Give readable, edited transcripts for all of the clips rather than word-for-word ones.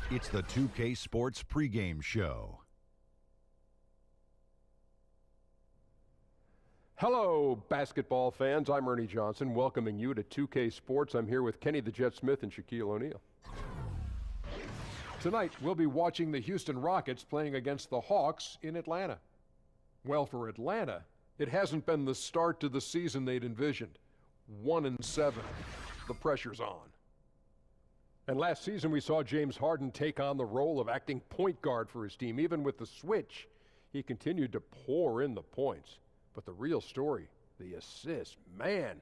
It's the 2K Sports pregame show. Hello, basketball fans. I'm Ernie Johnson, welcoming you to 2K Sports. I'm here with Kenny the Jet Smith and Shaquille O'Neal. Tonight, we'll be watching the Houston Rockets playing against the Hawks in Atlanta. Well, for Atlanta, it hasn't been the start to the season they'd envisioned. 1-7. The pressure's on. And last season, we saw James Harden take on the role of acting point guard for his team. Even with the switch, he continued to pour in the points. But the real story, the assists, man,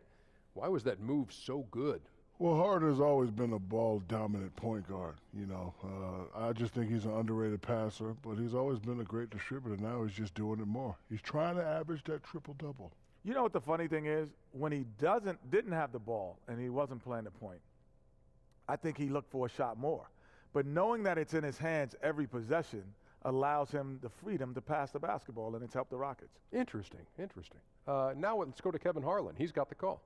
why was that move so good? Well, Harden has always been a ball-dominant point guard, I just think he's an underrated passer, but he's always been a great distributor. Now he's just doing it more. He's trying to average that triple-double. You know what the funny thing is? When he didn't have the ball and he wasn't playing the point, I think he looked for a shot more. But knowing that it's in his hands every possession allows him the freedom to pass the basketball, and it's helped the Rockets. Interesting. Now let's go to Kevin Harlan. He's got the call.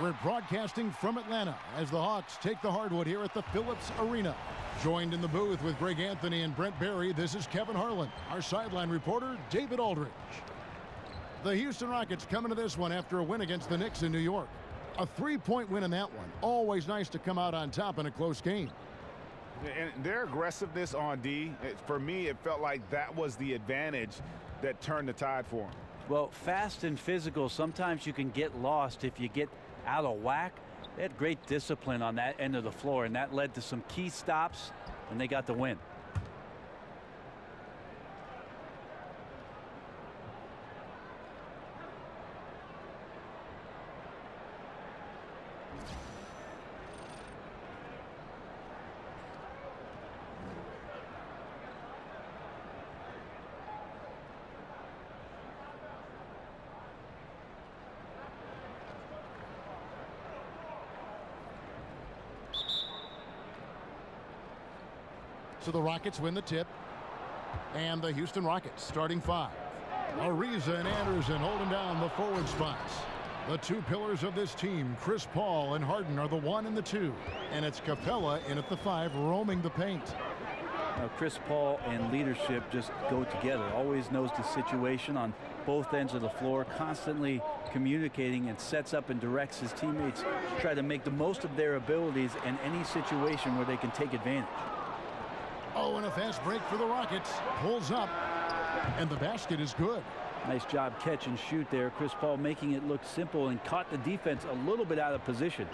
We're broadcasting from Atlanta as the Hawks take the hardwood here at the Phillips Arena. Joined in the booth with Greg Anthony and Brent Barry, this is Kevin Harlan. Our sideline reporter, David Aldridge. The Houston Rockets coming to this one after a win against the Knicks in New York. A 3-point win in that one. Always nice to come out on top in a close game. And their aggressiveness on D, for me, it felt like that was the advantage that turned the tide for them. Well, fast and physical, sometimes you can get lost if you get out of whack. They had great discipline on that end of the floor, and that led to some key stops, and they got the win. So the Rockets win the tip. And the Houston Rockets starting five. Ariza and Anderson holding down the forward spots. The two pillars of this team, Chris Paul and Harden, are the 1 and the 2. And it's Capella in at the 5, roaming the paint. Now, Chris Paul and leadership just go together. Always knows the situation on both ends of the floor, constantly communicating, and sets up and directs his teammates to try to make the most of their abilities in any situation where they can take advantage. Oh, and a fast break for the Rockets. Pulls up, and the basket is good. Nice job catch and shoot there. Chris Paul making it look simple and caught the defense a little bit out of position.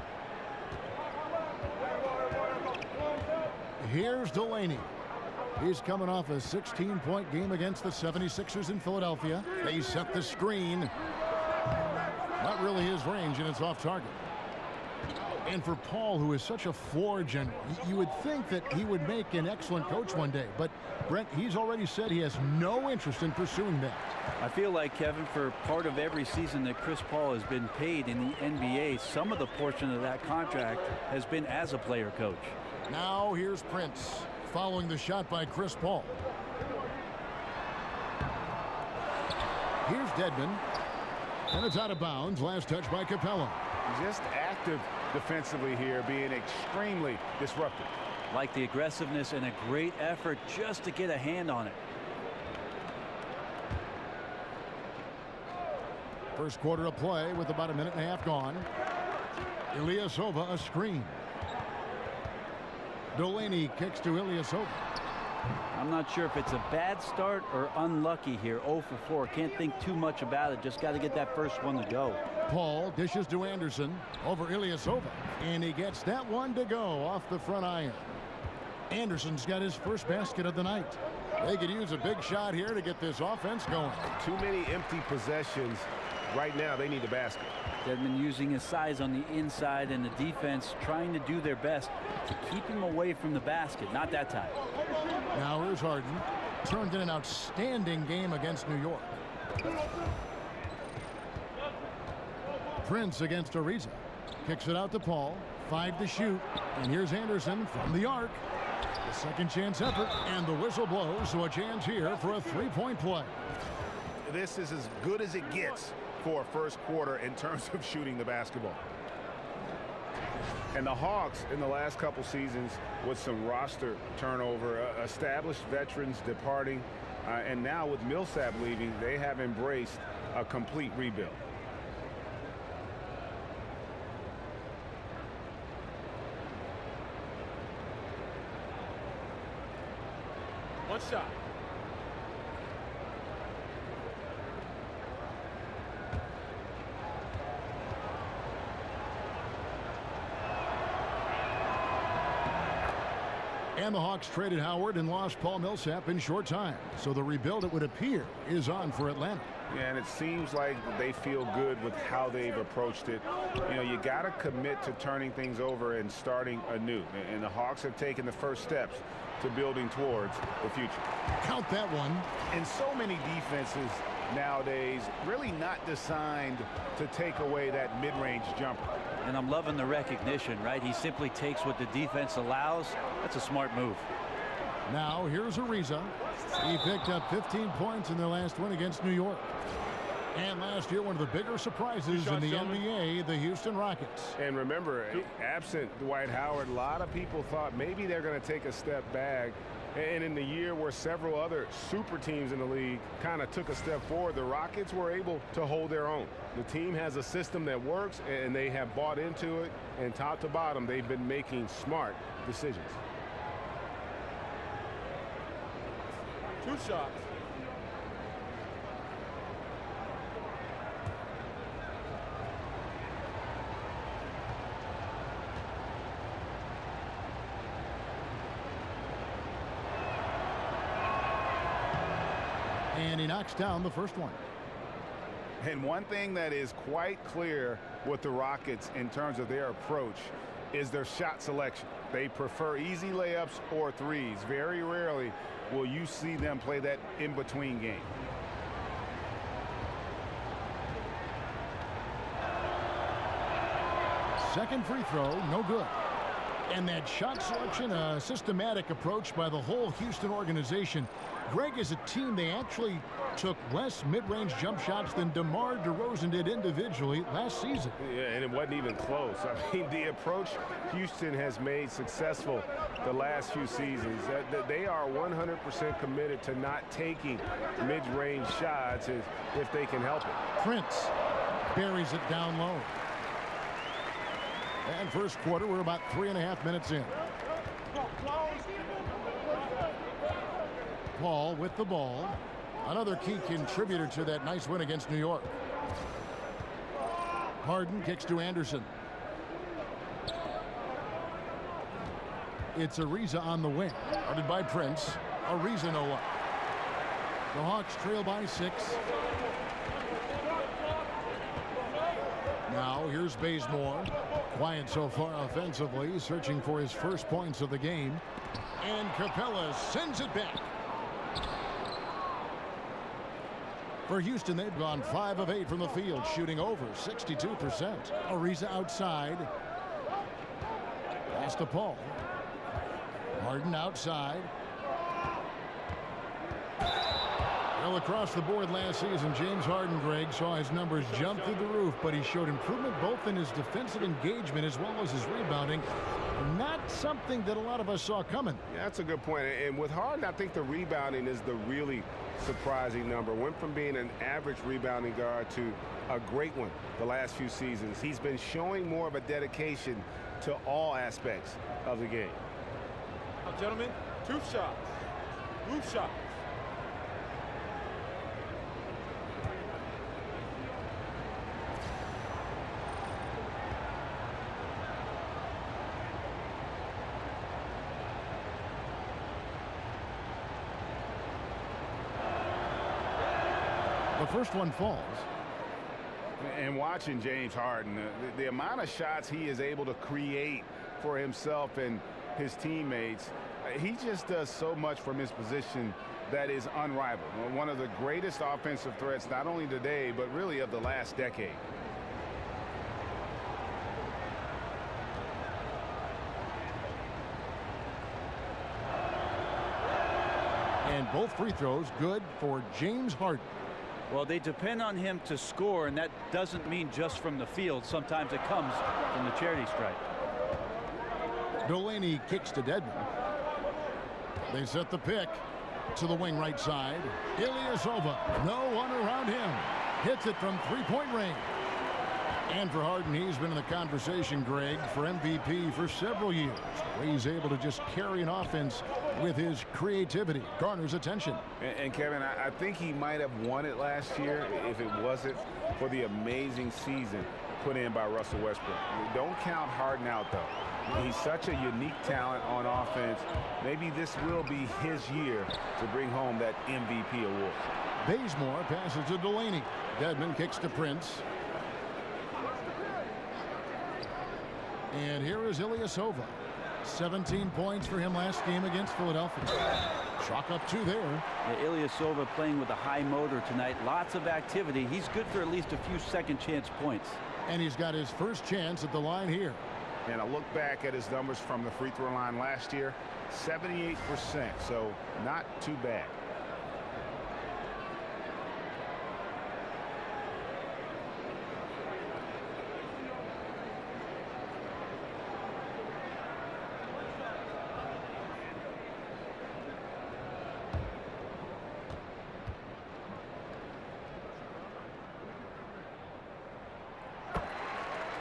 Here's Delaney. He's coming off a 16-point game against the 76ers in Philadelphia. They set the screen. Not really his range, and it's off target. And for Paul, who is such a floor general, you would think that he would make an excellent coach one day. But, Brent, he's already said he has no interest in pursuing that. I feel like, Kevin, for part of every season that Chris Paul has been paid in the NBA, some of the portion of that contract has been as a player coach. Now here's Prince, following the shot by Chris Paul. Here's Dedmon. And it's out of bounds. Last touch by Capella. Just active defensively here, being extremely disruptive. Like the aggressiveness and a great effort just to get a hand on it. First quarter of play with about a minute and a half gone. Ilyasova a screen. Delaney kicks to Ilyasova. I'm not sure if it's a bad start or unlucky here. 0 for 4. Can't think too much about it. Just got to get that first one to go. Paul dishes to Anderson over Ilyasova. And he gets that one to go off the front iron. Anderson's got his first basket of the night. They could use a big shot here to get this offense going. Too many empty possessions. Right now, they need the basket. Dedmon using his size on the inside, and the defense trying to do their best to keep him away from the basket. Not that time. Now here's Harden. Turned in an outstanding game against New York. Prince against Ariza. Kicks it out to Paul. 5 to shoot. And here's Anderson from the arc. The second chance effort, and the whistle blows, so a chance here for a three-point play. This is as good as it gets for a first quarter in terms of shooting the basketball. And the Hawks in the last couple seasons with some roster turnover, established veterans departing, and now with Millsap leaving, they have embraced a complete rebuild. One shot. And the Hawks traded Howard and lost Paul Millsap in short time. So the rebuild, it would appear, is on for Atlanta. Yeah, and it seems like they feel good with how they've approached it. You know, you got to commit to turning things over and starting anew. And the Hawks have taken the first steps to building towards the future. Count that one. And so many defenses nowadays really not designed to take away that mid-range jumper. And I'm loving the recognition, right? He simply takes what the defense allows. That's a smart move. Now here's Ariza. He picked up 15 points in their last win against New York. And last year, one of the bigger surprises in the NBA, the Houston Rockets. And remember, absent Dwight Howard, a lot of people thought maybe they're going to take a step back. And in the year where several other super teams in the league kind of took a step forward, the Rockets were able to hold their own. The team has a system that works, and they have bought into it. And top to bottom, they've been making smart decisions. Two shots. And he knocks down the first one. And one thing that is quite clear with the Rockets in terms of their approach is their shot selection. They prefer easy layups or threes. Very rarely will you see them play that in-between game. Second free throw, no good. And that shot selection, a systematic approach by the whole Houston organization. Greg, as a team, they actually took less mid-range jump shots than DeMar DeRozan did individually last season. Yeah, and it wasn't even close. I mean, the approach Houston has made successful the last few seasons, they are 100% committed to not taking mid-range shots if they can help it. Prince buries it down low. And first quarter, we're about 3.5 minutes in. Paul with the ball. Another key contributor to that nice win against New York. Harden kicks to Anderson. It's Ariza on the wing. Guarded by Prince. Ariza no up. The Hawks trail by 6. Now here's Bazemore. Quiet so far offensively, searching for his first points of the game. And Capella sends it back. For Houston, they've gone 5 of 8 from the field, shooting over 62%. Ariza outside. Pass to Paul. Harden outside. Well, across the board last season, James Harden, Greg, saw his numbers jump through the roof, but he showed improvement both in his defensive engagement as well as his rebounding. Not something that a lot of us saw coming. Yeah, that's a good point. And with Harden, I think the rebounding is the really surprising number. Went from being an average rebounding guard to a great one the last few seasons. He's been showing more of a dedication to all aspects of the game. Now, gentlemen, 2 shots. Move shots. The first one falls. And watching James Harden, the amount of shots he is able to create for himself and his teammates, he just does so much from his position that is unrivaled. One of the greatest offensive threats, not only today, but really of the last decade. And both free throws good for James Harden. Well, they depend on him to score, and that doesn't mean just from the field. Sometimes it comes from the charity stripe. Delaney kicks to Dedmon. They set the pick to the wing right side. Ilyasova, no one around him. Hits it from three-point range. And for Harden, he's been in the conversation, Greg, for MVP for several years. Where he's able to just carry an offense with his creativity. Garners attention. And Kevin, I think he might have won it last year if it wasn't for the amazing season put in by Russell Westbrook. Don't count Harden out, though. He's such a unique talent on offense. Maybe this will be his year to bring home that MVP award. Bazemore passes to Delaney. Dedmon kicks to Prince. And here is Ilyasova. 17 points for him last game against Philadelphia. Chalk up 2 there. Yeah, Ilyasova playing with a high motor tonight. Lots of activity. He's good for at least a few second chance points. And he's got his first chance at the line here. And I look back at his numbers from the free throw line last year, 78%, so not too bad.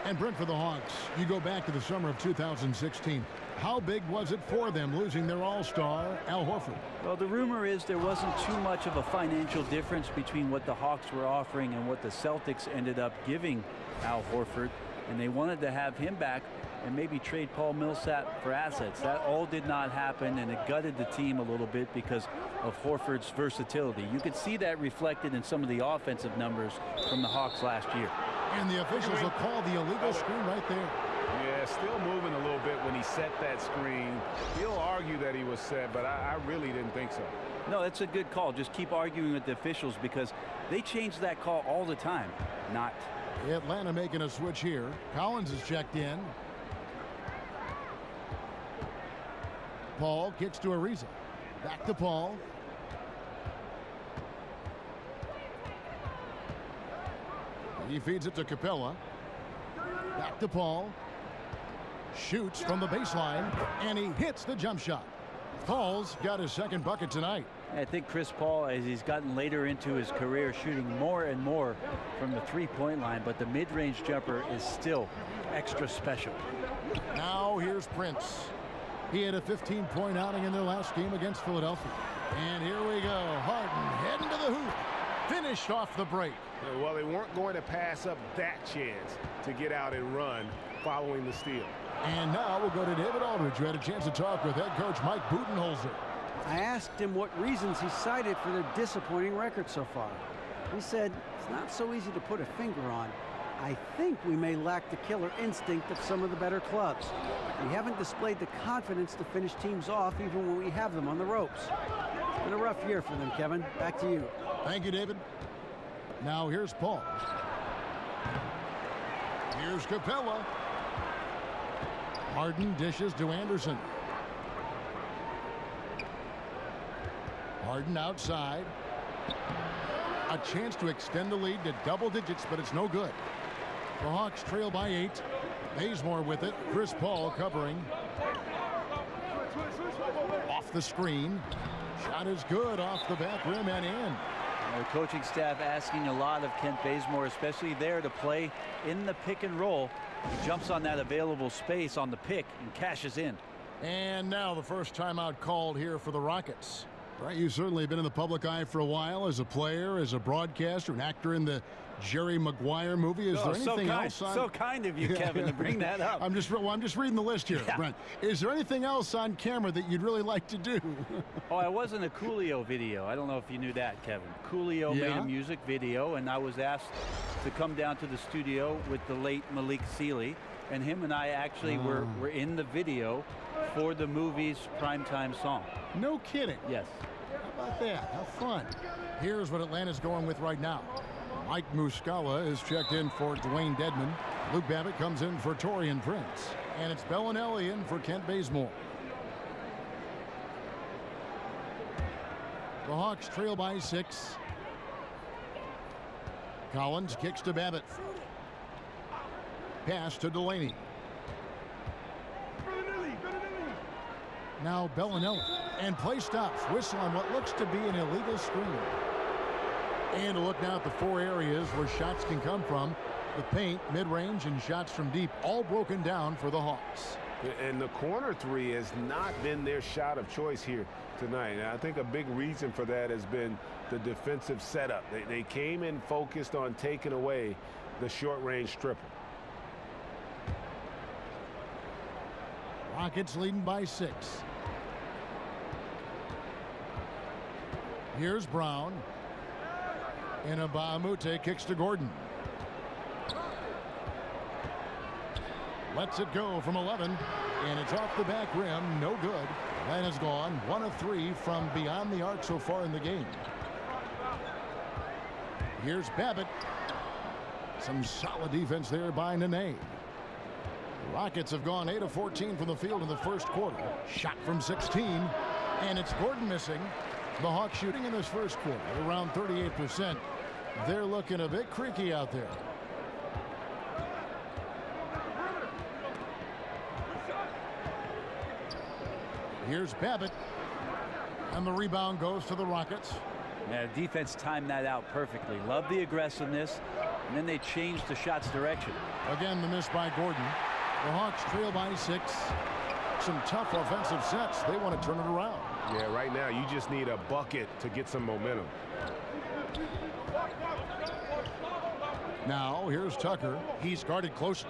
And Brent, for the Hawks, you go back to the summer of 2016. How big was it for them losing their all-star, Al Horford? Well, the rumor is there wasn't too much of a financial difference between what the Hawks were offering and what the Celtics ended up giving Al Horford. And they wanted to have him back and maybe trade Paul Millsap for assets. That all did not happen, and it gutted the team a little bit because of Horford's versatility. You could see that reflected in some of the offensive numbers from the Hawks last year. And the officials will call the illegal screen right there. Yeah, still moving a little bit when he set that screen. He'll argue that he was set, but I really didn't think so. No, that's a good call. Just keep arguing with the officials because they change that call all the time. Not. Atlanta making a switch here. Collins is checked in. Paul kicks to Ariza. Back to Paul. He feeds it to Capella. Back to Paul. Shoots from the baseline, and he hits the jump shot. Paul's got his second bucket tonight. I think Chris Paul, as he's gotten later into his career, shooting more and more from the three-point line, but the mid-range jumper is still extra special. Now here's Prince. He had a 15-point outing in their last game against Philadelphia. And here we go. Harden heading to the hoop. Finished off the break. Well, they weren't going to pass up that chance to get out and run following the steal. And now we'll go to David Aldridge, who had a chance to talk with head coach Mike Budenholzer. I asked him what reasons he cited for their disappointing record so far. He said, it's not so easy to put a finger on. I think we may lack the killer instinct of some of the better clubs. We haven't displayed the confidence to finish teams off even when we have them on the ropes. It's been a rough year for them, Kevin. Back to you. Thank you, David. Now here's Paul. Here's Capella. Harden dishes to Anderson. Harden outside. A chance to extend the lead to double digits, but it's no good. The Hawks trail by 8. Bazemore with it. Chris Paul covering. Off the screen. Shot is good off the back rim and in. The coaching staff asking a lot of Kent Bazemore, especially there to play in the pick and roll. He jumps on that available space on the pick and cashes in. And now the first timeout called here for the Rockets. Right, you've certainly been in the public eye for a while as a player, as a broadcaster, an actor in the Jerry Maguire movie. Is there anything else on? So kind of you, Kevin, to bring that up. I'm just reading the list here, Brent. Is there anything else on camera that you'd really like to do? Oh, I was in a Coolio video. I don't know if you knew that, Kevin. Coolio made a music video, and I was asked to come down to the studio with the late Malik Sealy, and him and I actually were in the video for the movie's primetime song. No kidding. Yes. How about that? How fun. Here's what Atlanta's going with right now. Mike Muscala is checked in for Dwayne Dedmon. Luke Babbitt comes in for Taurean Prince. And it's Bellinelli in for Kent Bazemore. The Hawks trail by 6. Collins kicks to Babbitt. Pass to Delaney. Now Bellinelli. And play stops. Whistle on what looks to be an illegal screen. And a look now at the 4 areas where shots can come from. The paint, mid-range, and shots from deep, all broken down for the Hawks. And the corner 3 has not been their shot of choice here tonight. And I think a big reason for that has been the defensive setup. They came in focused on taking away the short-range triple. Rockets leading by 6. Here's Brown. And Mbamute kicks to Gordon. Lets it go from 11. And it's off the back rim. No good. That is gone. 1 of 3 from beyond the arc so far in the game. Here's Babbitt. Some solid defense there by Nene. The Rockets have gone 8 of 14 from the field in the first quarter. Shot from 16. And it's Gordon missing. The Hawks shooting in this first quarter around 38%. They're looking a bit creaky out there. Here's Babbitt. And the rebound goes to the Rockets. Yeah, defense timed that out perfectly. Love the aggressiveness. And then they changed the shot's direction. Again, the miss by Gordon. The Hawks trail by 6. Some tough offensive sets. They want to turn it around. Yeah, right now you just need a bucket to get some momentum. Now, here's Tucker. He's guarded closely.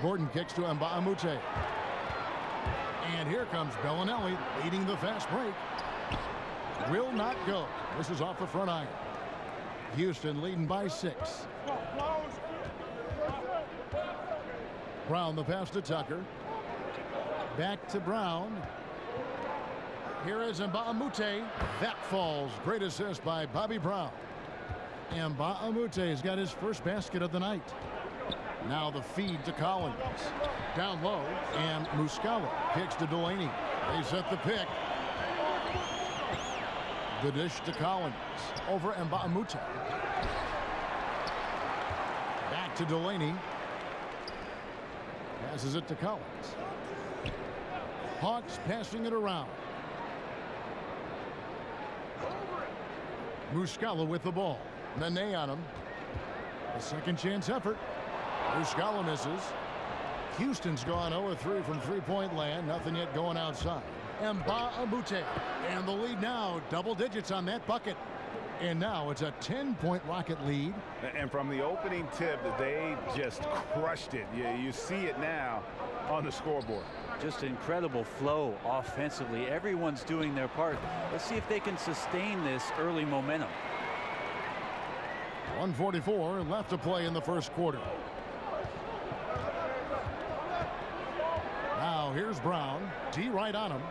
Gordon kicks to Mbamute. And here comes Bellinelli leading the fast break. Will not go. This is off the front iron. Houston leading by 6. Brown the pass to Tucker. Back to Brown. Here is Mbamute. That falls. Great assist by Bobby Brown. Mbamute has got his first basket of the night. Now the feed to Collins. Down low. And Muscala kicks to Delaney. They set the pick. The dish to Collins. Over Mbamute. Back to Delaney. Passes it to Collins. Hawks passing it around. Muscala with the ball. Nene on him. A second chance effort. Muscala misses. Houston's gone 0-3 from three-point land. Nothing yet going outside. Mbamute. And the lead now. Double digits on that bucket. And now it's a 10-point Rocket lead. And from the opening tip, they just crushed it. You see it now on the scoreboard. Just incredible flow offensively. Everyone's doing their part. Let's see if they can sustain this early momentum. 1:44 left to play in the first quarter. Now here's Brown. D right on him.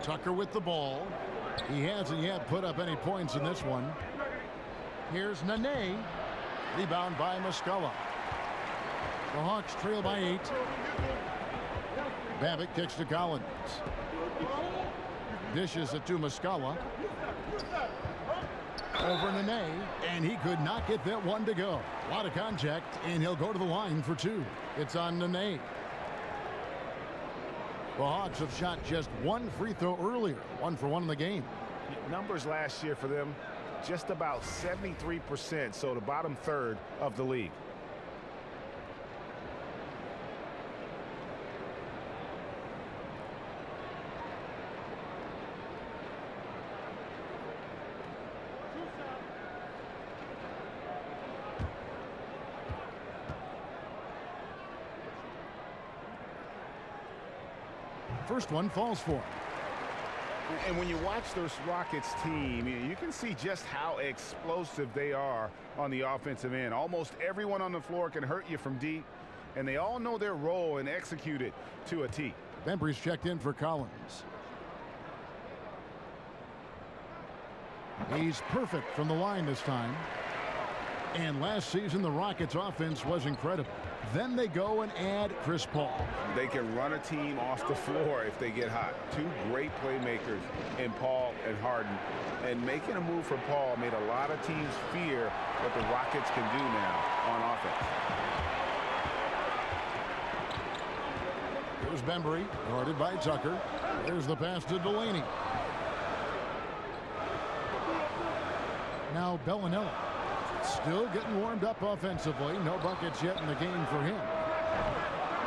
Tucker with the ball. He hasn't yet put up any points in this one. Here's Nene. Rebound by Muscala. The Hawks trail by 8. Babbitt kicks to Collins. Dishes it to Muscala. Over Nene, and he could not get that one to go. A lot of contact, and he'll go to the line for 2. It's on Nene. The Hawks have shot just 1 free throw earlier. 1 for 1 in the game. Numbers last year for them, just about 73%, so the bottom third of the league. First one falls for him. And when you watch this Rockets team, you can see just how explosive they are on the offensive end. Almost everyone on the floor can hurt you from deep, and they all know their role and execute it to a T. Bembry's checked in for Collins. He's perfect from the line this time. And last season, the Rockets offense was incredible. Then they go and add Chris Paul. They can run a team off the floor if they get hot. Two great playmakers in Paul and Harden. And making a move for Paul made a lot of teams fear what the Rockets can do now on offense. Here's Bembry, guarded by Tucker. There's the pass to Delaney. Now Bellinelli. Still getting warmed up offensively. No buckets yet in the game for him.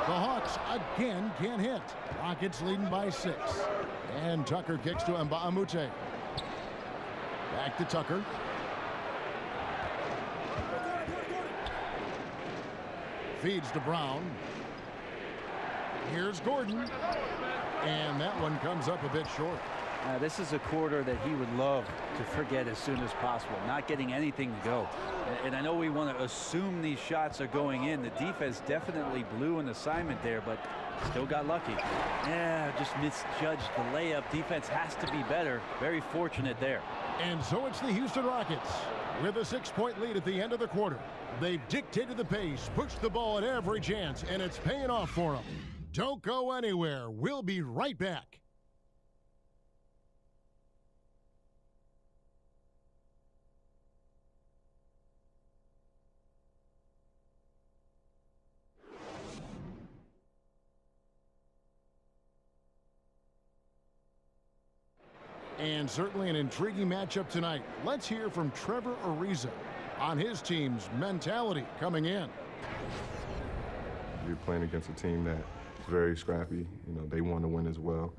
The Hawks again can't hit. Rockets leading by 6. And Tucker kicks to Mbamute. Back to Tucker. Feeds to Brown. Here's Gordon. And that one comes up a bit short. This is a quarter that he would love to forget as soon as possible. Not getting anything to go. And I know we want to assume these shots are going in. The defense definitely blew an assignment there, but still got lucky. Yeah, just misjudged the layup. Defense has to be better. Very fortunate there. And so it's the Houston Rockets with a 6-point lead at the end of the quarter. They've dictated the pace, pushed the ball at every chance, and it's paying off for them. Don't go anywhere. We'll be right back. And certainly an intriguing matchup tonight. Let's hear from Trevor Ariza on his team's mentality coming in. You're playing against a team that's very scrappy. You know, they want to win as well.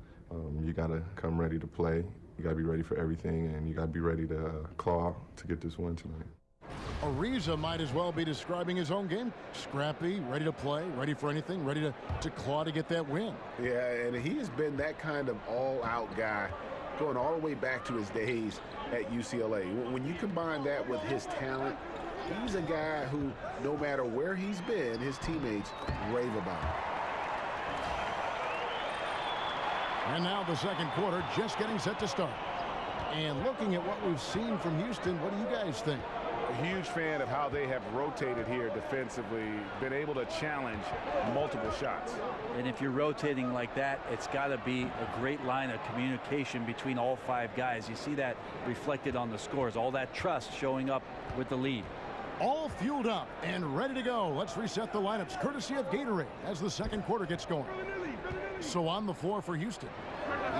You got to come ready to play. You got to be ready for everything, and you got to be ready to claw to get this win tonight. Ariza might as well be describing his own game. Scrappy, ready to play, ready for anything, ready to claw to get that win. Yeah, and he has been that kind of all-out guy going all the way back to his days at UCLA. When you combine that with his talent, he's a guy who, no matter where he's been, his teammates rave about him. And now the second quarter just getting set to start. And looking at what we've seen from Houston, what do you guys think? A huge fan of how they have rotated here defensively, been able to challenge multiple shots. And if you're rotating like that, it's got to be a great line of communication between all 5 guys. You see that reflected on the scores, all that trust showing up with the lead. All fueled up and ready to go. Let's reset the lineups courtesy of Gatorade as the second quarter gets going. So on the floor for Houston,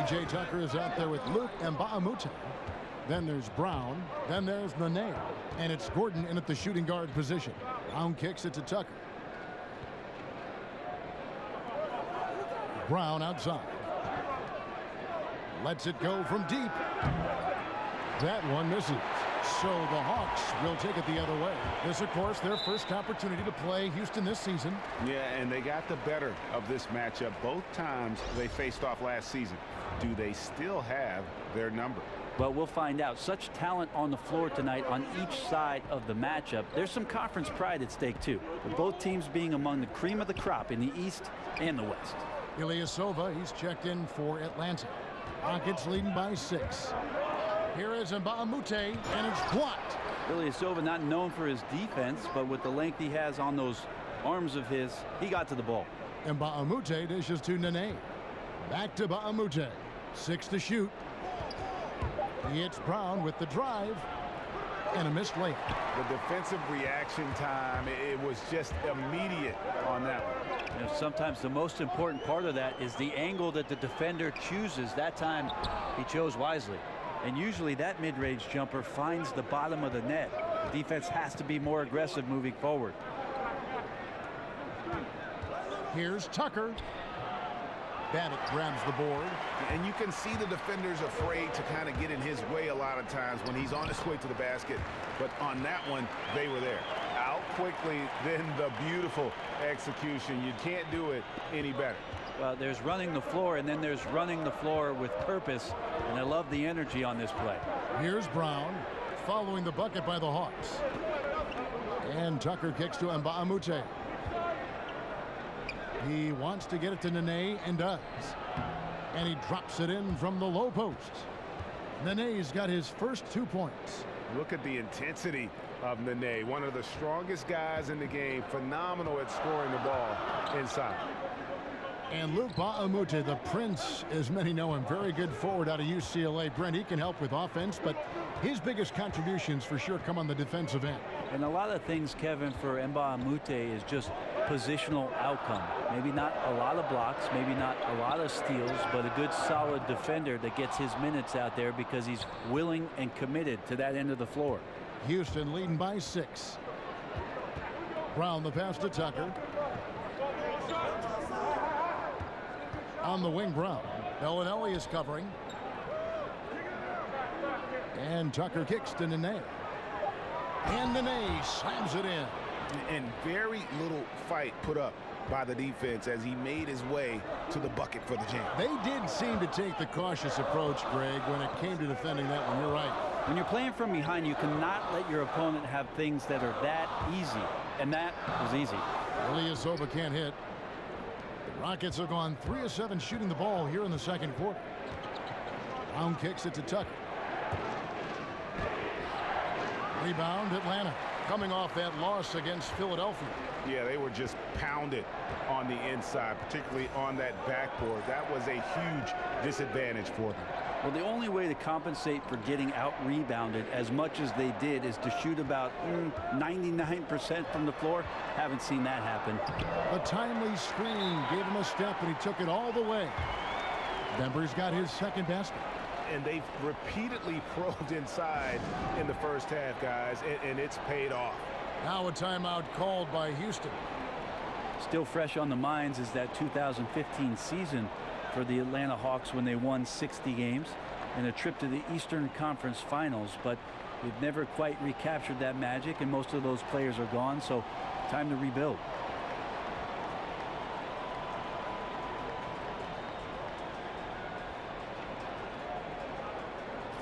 E.J. Tucker is out there with Luke Mbamute. Then there's Brown. Then there's Nene. And it's Gordon in at the shooting guard position. Brown kicks it to Tucker. Brown outside. Lets it go from deep. That one misses. So the Hawks will take it the other way. This, of course, their first opportunity to play Houston this season. Yeah, and they got the better of this matchup both times they faced off last season. Do they still have their number? But we'll find out. Such talent on the floor tonight on each side of the matchup. There's some conference pride at stake, too, with both teams being among the cream of the crop in the East and the West. Ilyasova, he's checked in for Atlanta. Rockets leading by 6. Here is Mbamute, and it's blocked. Ilyasova not known for his defense, but with the length he has on those arms of his, he got to the ball. Mbamute dishes to Nene. Back to Mbamute. 6 to shoot. It's Brown with the drive and a missed layup. The defensive reaction time, it was just immediate on that one. You know, sometimes the most important part of that is the angle that the defender chooses. That time he chose wisely. And usually that mid-range jumper finds the bottom of the net. The defense has to be more aggressive moving forward. Here's Tucker. Babbitt grabs the board. And you can see the defenders afraid to kind of get in his way a lot of times when he's on his way to the basket. But on that one, they were there. Out quickly, then the beautiful execution. You can't do it any better. Well, there's running the floor, and then there's running the floor with purpose. And I love the energy on this play. Here's Brown following the bucket by the Hawks. And Tucker kicks to Mbamute. He wants to get it to Nene and does. And he drops it in from the low post. Nene's got his first 2 points. Look at the intensity of Nene, one of the strongest guys in the game, phenomenal at scoring the ball inside. And Luke Ba'amute, the Prince, as many know him, very good forward out of UCLA. Brent, he can help with offense, but his biggest contributions for sure come on the defensive end. And a lot of things, Kevin, for Mbamute is just positional outcome. Maybe not a lot of blocks, maybe not a lot of steals, but a good solid defender that gets his minutes out there because he's willing and committed to that end of the floor. Houston leading by 6. Brown the pass to Tucker. On the wing, Brown. Bellinelli is covering. And Tucker kicks to Nene. And Nene slams it in. And very little fight put up by the defense as he made his way to the bucket for the jam. They did seem to take the cautious approach, Greg, when it came to defending that one. You're right. When you're playing from behind, you cannot let your opponent have things that are that easy. And that was easy. Ilyasova can't hit. The Rockets have gone 3 of 7 shooting the ball here in the second quarter. Brown kicks it to Tucker. Rebound, Atlanta. Coming off that loss against Philadelphia. Yeah, they were just pounded on the inside, particularly on that backboard. That was a huge disadvantage for them. Well, the only way to compensate for getting out-rebounded as much as they did is to shoot about 99% from the floor. Haven't seen that happen. A timely screen gave him a step, and he took it all the way. Denver's got his second basket. And they've repeatedly probed inside in the first half, guys, and it's paid off. Now a timeout called by Houston. Still fresh on the minds is that 2015 season for the Atlanta Hawks when they won 60 games and a trip to the Eastern Conference Finals, but they've never quite recaptured that magic, and most of those players are gone, so time to rebuild.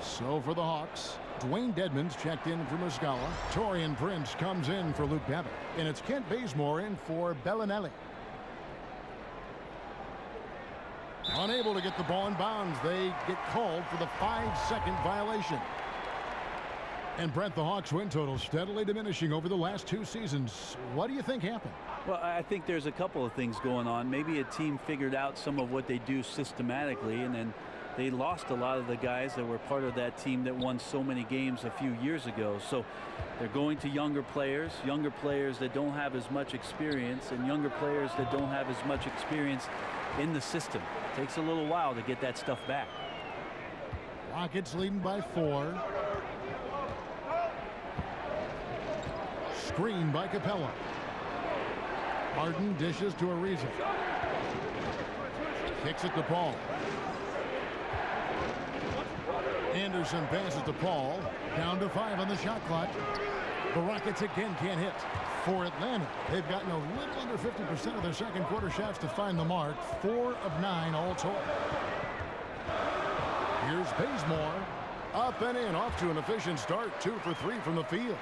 So for the Hawks, Dwayne Dedmon's checked in for Muscala. Torian Prince comes in for Luke Babbitt. And it's Kent Bazemore in for Bellinelli. Unable to get the ball in bounds. They get called for the 5-second violation. And Brent, the Hawks win total steadily diminishing over the last 2 seasons. What do you think happened? Well, I think there's a couple of things going on. Maybe a team figured out some of what they do systematically, and then they lost a lot of the guys that were part of that team that won so many games a few years ago. So they're going to younger players that don't have as much experience, and younger players that don't have as much experience in the system. It takes a little while to get that stuff back. Rockets leading by 4. Screen by Capella. Harden dishes to Ariza. Kicks it to Paul. Anderson passes to Paul. Down to 5 on the shot clock. The Rockets again can't hit. For Atlanta, they've gotten a little under 50% of their second quarter shots to find the mark. 4 of 9 all told. Here's Bazemore. Up and in, off to an efficient start. 2 for 3 from the field.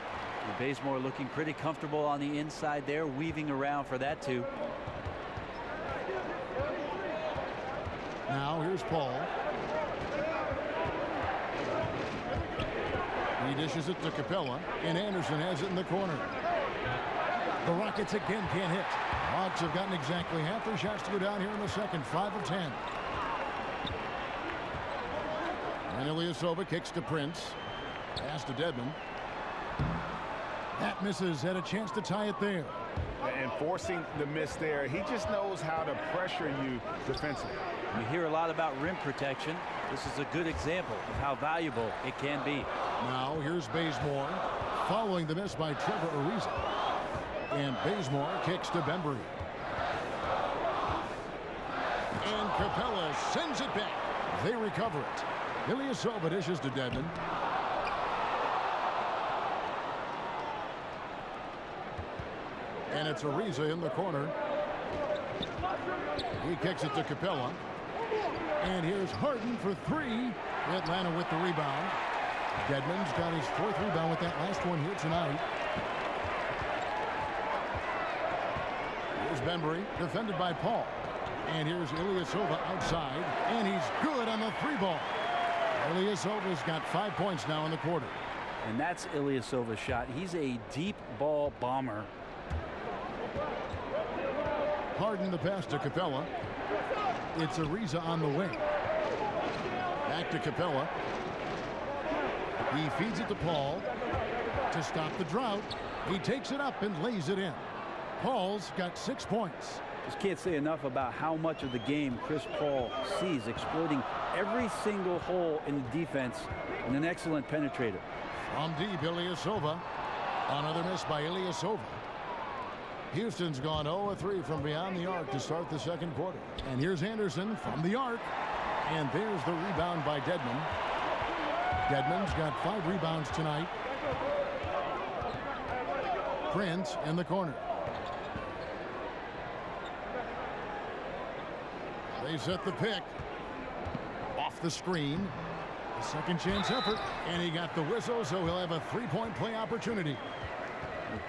And Bazemore looking pretty comfortable on the inside there, weaving around for that 2. Now here's Paul. He dishes it to Capella, and Anderson has it in the corner. The Rockets again can't hit. Hawks have gotten exactly half their shots to go down here in the second. 5 of 10. And Ilyasova kicks to Prince. Pass to Dedmon. That misses. Had a chance to tie it there. And forcing the miss there, he just knows how to pressure you defensively. You hear a lot about rim protection. This is a good example of how valuable it can be. Now here's Bazemore following the miss by Trevor Ariza. And Bazemore kicks to Bembry. And Capella sends it back. They recover it. Ilyasova dishes to Dedmon. And it's Ariza in the corner. He kicks it to Capella. And here's Harden for 3. Atlanta with the rebound. Dedmon's got his 4th rebound with that last one here tonight. Here's Bembry, defended by Paul. And here's Ilyasova outside. And he's good on the 3 ball. Ilyasova's got 5 points now in the quarter. And that's Ilyasova's shot. He's a deep ball bomber. Harden the pass to Capella. It's Ariza on the wing. Back to Capella. He feeds it to Paul to stop the drought. He takes it up and lays it in. Paul's got 6 points. Just can't say enough about how much of the game Chris Paul sees, exploiting every single hole in the defense, and an excellent penetrator. From deep, Ilyasova. Another miss by Ilyasova. Houston's gone 0-3 from beyond the arc to start the second quarter. And here's Anderson from the arc. And there's the rebound by Dedmon. Dedmon's got 5 rebounds tonight. Prince in the corner. They set the pick. Off the screen. A second chance effort. And he got the whistle, so he'll have a 3-point play opportunity.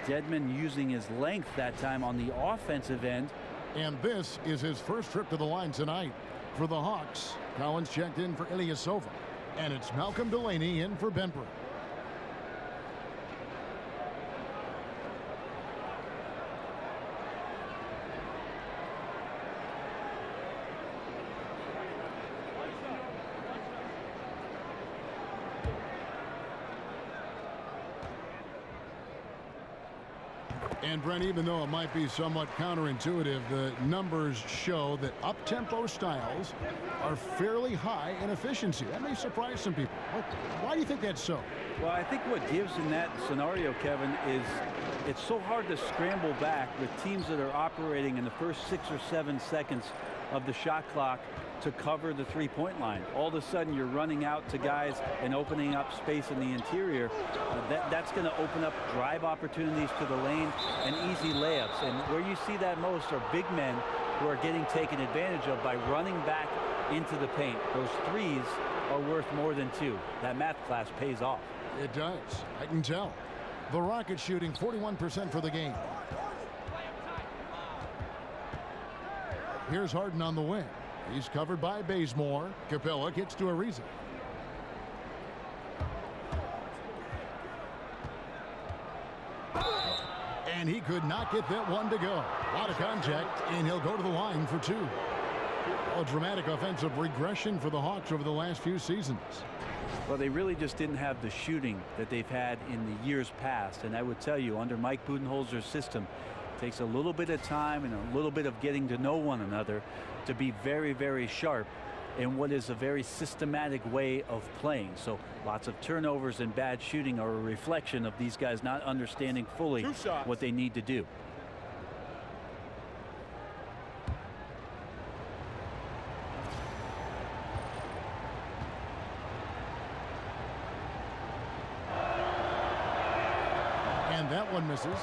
Dedmon using his length that time on the offensive end. And this is his first trip to the line tonight. For the Hawks, Collins checked in for Ilyasova. And it's Malcolm Delaney in for Benbrook. And Brent, even though it might be somewhat counterintuitive, the numbers show that up-tempo styles are fairly high in efficiency. That may surprise some people. Why do you think that's so? Well, I think what gives in that scenario, Kevin, is it's so hard to scramble back with teams that are operating in the first 6 or 7 seconds of the shot clock to cover the three-point line. All of a sudden, you're running out to guys and opening up space in the interior. That's going to open up drive opportunities to the lane and easy layups. And where you see that most are big men who are getting taken advantage of by running back into the paint. Those threes are worth more than 2. That math class pays off. It does. I can tell. The Rockets shooting 41% for the game. Here's Harden on the wing. He's covered by Bazemore. Capella gets to Ariza. And he could not get that one to go. A lot of contact, and he'll go to the line for 2. A dramatic offensive regression for the Hawks over the last few seasons. Well, they really just didn't have the shooting that they've had in the years past. And I would tell you, under Mike Budenholzer's system, it takes a little bit of time and a little bit of getting to know one another to be very, very sharp in what is a very systematic way of playing. So lots of turnovers and bad shooting are a reflection of these guys not understanding fully what they need to do. And that one misses.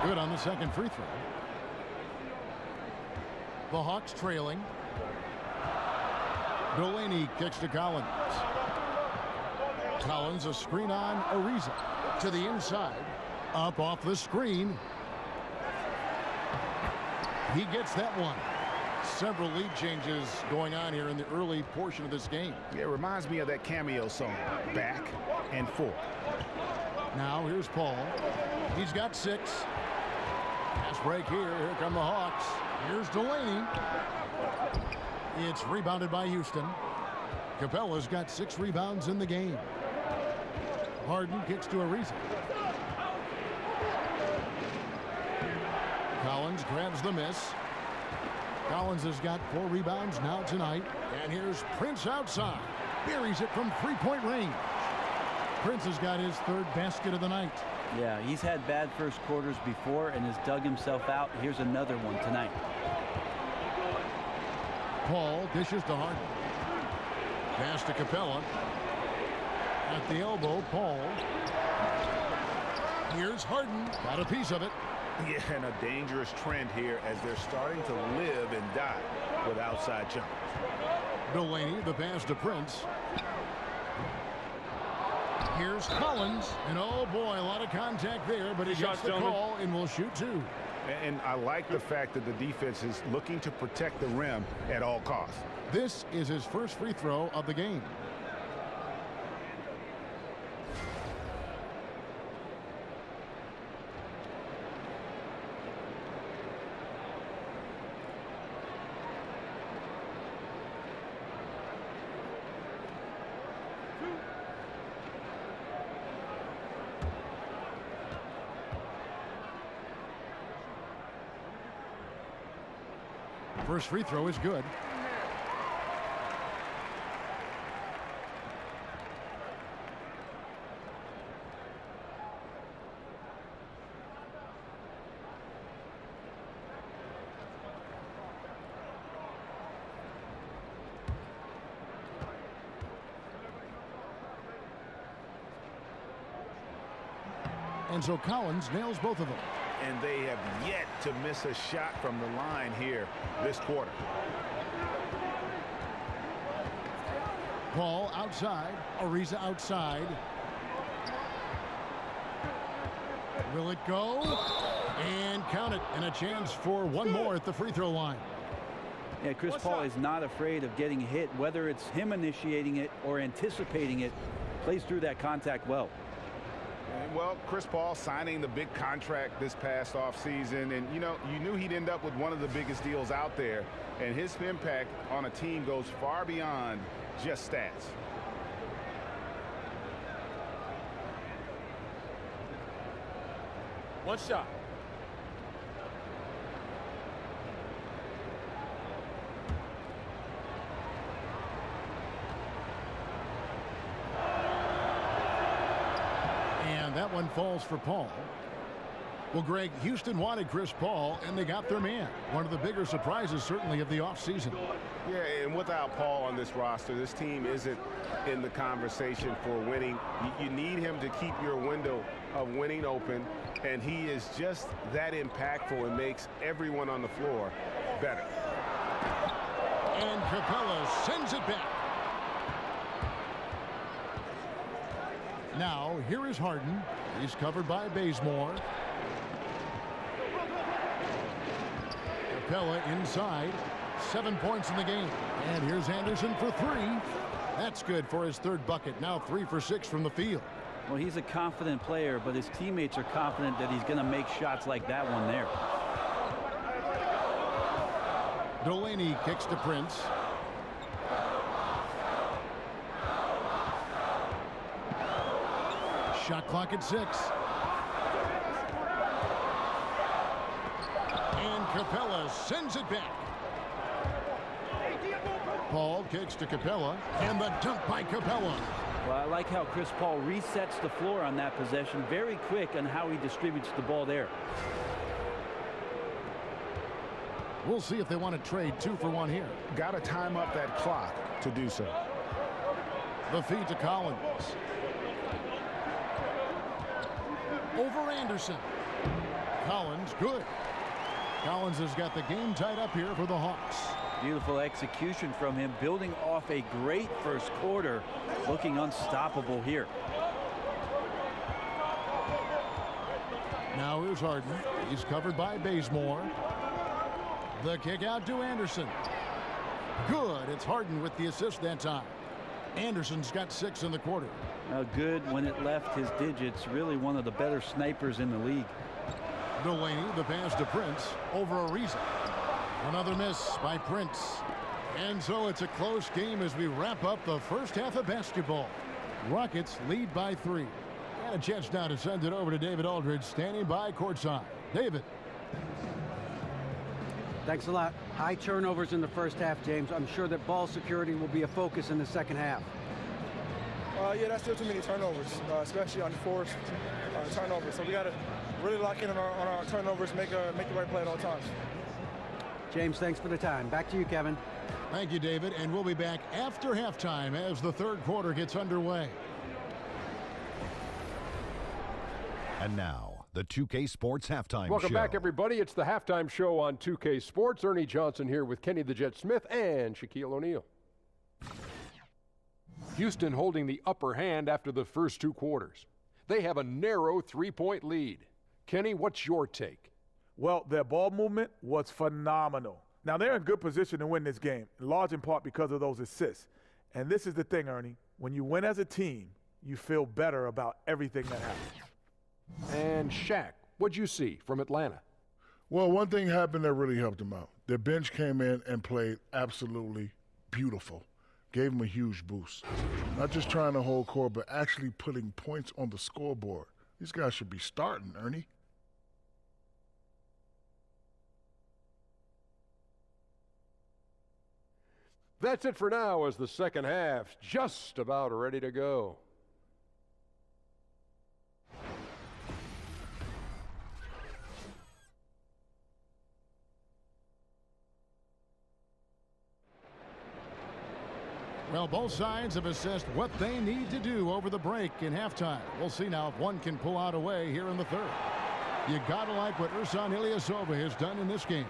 Good on the second free throw. The Hawks trailing. Delaney kicks to Collins. Collins a screen on Ariza. To the inside. Up off the screen. He gets that one. Several lead changes going on here in the early portion of this game. Yeah, it reminds me of that cameo song, Back and Forth. Now here's Paul. He's got 6. Pass break here. Here come the Hawks. Here's Delaney. It's rebounded by Houston. Capella's got 6 rebounds in the game. Harden kicks to Ariza. Collins grabs the miss. Collins has got 4 rebounds now tonight. And here's Prince outside. Buries it from 3-point range. Prince has got his 3rd basket of the night. Yeah, he's had bad first quarters before and has dug himself out. Here's another one tonight. Paul dishes to Harden. Pass to Capella. At the elbow, Paul. Here's Harden. Got a piece of it. Yeah, and a dangerous trend here as they're starting to live and die with outside jumpers. Delaney, the pass to Prince. Here's Collins, and oh boy, a lot of contact there, but he gets the call and will shoot 2. And I like the fact that the defense is looking to protect the rim at all costs. This is his first free throw of the game. First free throw is good. And so Collins nails both of them. And they have yet to miss a shot from the line here this quarter. Paul outside. Ariza outside. Will it go? And count it. And a chance for one more at the free throw line. Yeah, Chris Paul is not afraid of getting hit, whether it's him initiating it or anticipating it. Plays through that contact well. Well, Chris Paul signing the big contract this past offseason, and you knew he'd end up with one of the biggest deals out there, and his impact on a team goes far beyond just stats. One shot. That one falls for Paul. Well, Greg, Houston wanted Chris Paul, and they got their man. One of the bigger surprises, certainly, of the offseason. Yeah, and without Paul on this roster, this team isn't in the conversation for winning. You need him to keep your window of winning open, and he is just that impactful and makes everyone on the floor better. And Capella sends it back. Now, here is Harden. He's covered by Bazemore. Capella inside. 7 points in the game. And here's Anderson for three. That's good for his third bucket. Now 3 for 6 from the field. Well, he's a confident player, but his teammates are confident that he's going to make shots like that one there. Delaney kicks to Prince. Shot clock at 6. And Capella sends it back. Paul kicks to Capella, and the dunk by Capella. Well, I like how Chris Paul resets the floor on that possession. Very quick on how he distributes the ball there. We'll see if they want to trade 2 for 1 here. Got to time up that clock to do so. The feed to Collins. Over Anderson. Collins, good. Collins has got the game tied up here for the Hawks. Beautiful execution from him, building off a great first quarter, looking unstoppable here. Now here's Harden. He's covered by Bazemore. The kick out to Anderson. Good. It's Harden with the assist that time. Anderson's got 6 in the quarter. Good when it left his digits. Really one of the better snipers in the league. Delaney, the pass to Prince over Ariza. Another miss by Prince. And so it's a close game as we wrap up the first half of basketball. Rockets lead by 3. And a chance now to send it over to David Aldridge, standing by courtside. David. Thanks a lot. High turnovers in the first half, James. I'm sure that ball security will be a focus in the second half. Yeah, that's still too many turnovers, especially on the forced turnovers. So we got to really lock in on our turnovers, make the right play at all times. James, thanks for the time. Back to you, Kevin. Thank you, David. And we'll be back after halftime as the third quarter gets underway. And now, the 2K Sports Halftime Show. Welcome back, everybody. It's the halftime show on 2K Sports. Ernie Johnson here with Kenny the Jet Smith and Shaquille O'Neal. Houston holding the upper hand after the first 2 quarters. They have a narrow 3-point lead. Kenny, what's your take? Well, their ball movement was phenomenal. Now, they're in good position to win this game, in large in part because of those assists. And this is the thing, Ernie. When you win as a team, you feel better about everything that happens. And Shaq, what'd you see from Atlanta? Well, one thing happened that really helped them out. Their bench came in and played absolutely beautiful. Gave them a huge boost. Not just trying to hold court, but actually putting points on the scoreboard. These guys should be starting, Ernie. That's it for now, as the second half's just about ready to go. Well, both sides have assessed what they need to do over the break in halftime. We'll see now if one can pull out a way here in the third. You gotta like what Ersan Ilyasova has done in this game.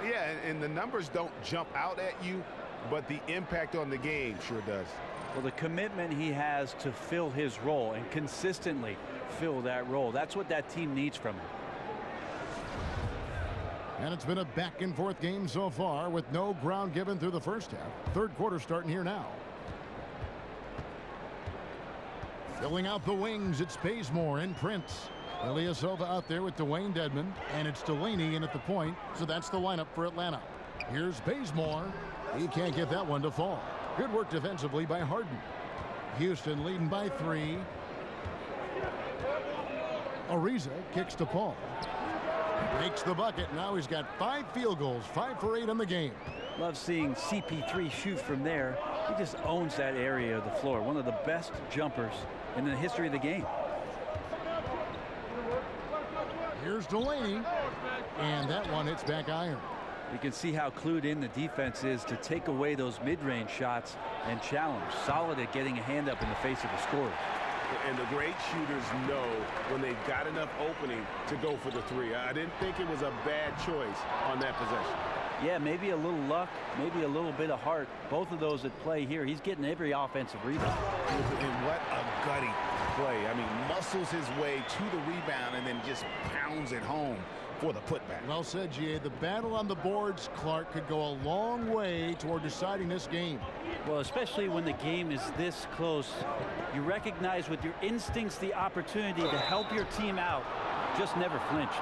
Yeah, and the numbers don't jump out at you, but the impact on the game sure does. Well, the commitment he has to fill his role and consistently fill that role, that's what that team needs from him. And it's been a back-and-forth game so far with no ground given through the first half. Third quarter starting here now. Filling out the wings, it's Bazemore and Prince. Ilyasova out there with Dwayne Dedmon, and it's Delaney in at the point, so that's the lineup for Atlanta. Here's Bazemore. He can't get that one to fall. Good work defensively by Harden. Houston leading by 3. Ariza kicks to Paul. Makes the bucket. Now he's got 5 field goals, 5 for 8 on the game. Love seeing CP3 shoot from there. He just owns that area of the floor. One of the best jumpers in the history of the game. Here's Delaney, and that one hits back iron. You can see how clued in the defense is to take away those mid-range shots and challenge. Solid at getting a hand up in the face of the scorers. And the great shooters know when they've got enough opening to go for the 3. I didn't think it was a bad choice on that possession. Yeah, maybe a little luck, maybe a little bit of heart. Both of those at play here. He's getting every offensive rebound. And what a gutty play. I mean, muscles his way to the rebound and then just pounds it home for the putback. Well said, G.A. The battle on the boards, Clark, could go a long way toward deciding this game. Well, especially when the game is this close, you recognize with your instincts the opportunity to help your team out. Just never flinched.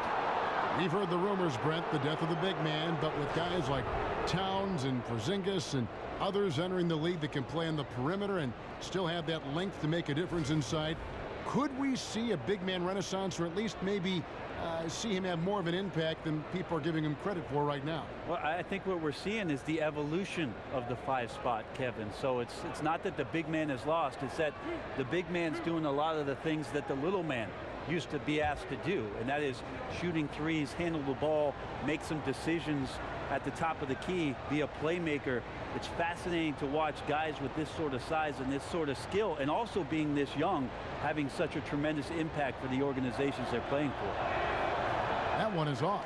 We've heard the rumors, Brent, the death of the big man, but with guys like Towns and Porzingis and others entering the league that can play on the perimeter and still have that length to make a difference inside, could we see a big man renaissance, or at least maybe see him have more of an impact than people are giving him credit for right now? Well, I think what we're seeing is the evolution of the 5 spot, Kevin. So it's not that the big man is lost. It's that the big man's doing a lot of the things that the little man used to be asked to do, and that is shooting threes, handle the ball, make some decisions at the top of the key, be a playmaker. It's fascinating to watch guys with this sort of size and this sort of skill, and also being this young, having such a tremendous impact for the organizations they're playing for. That one is off.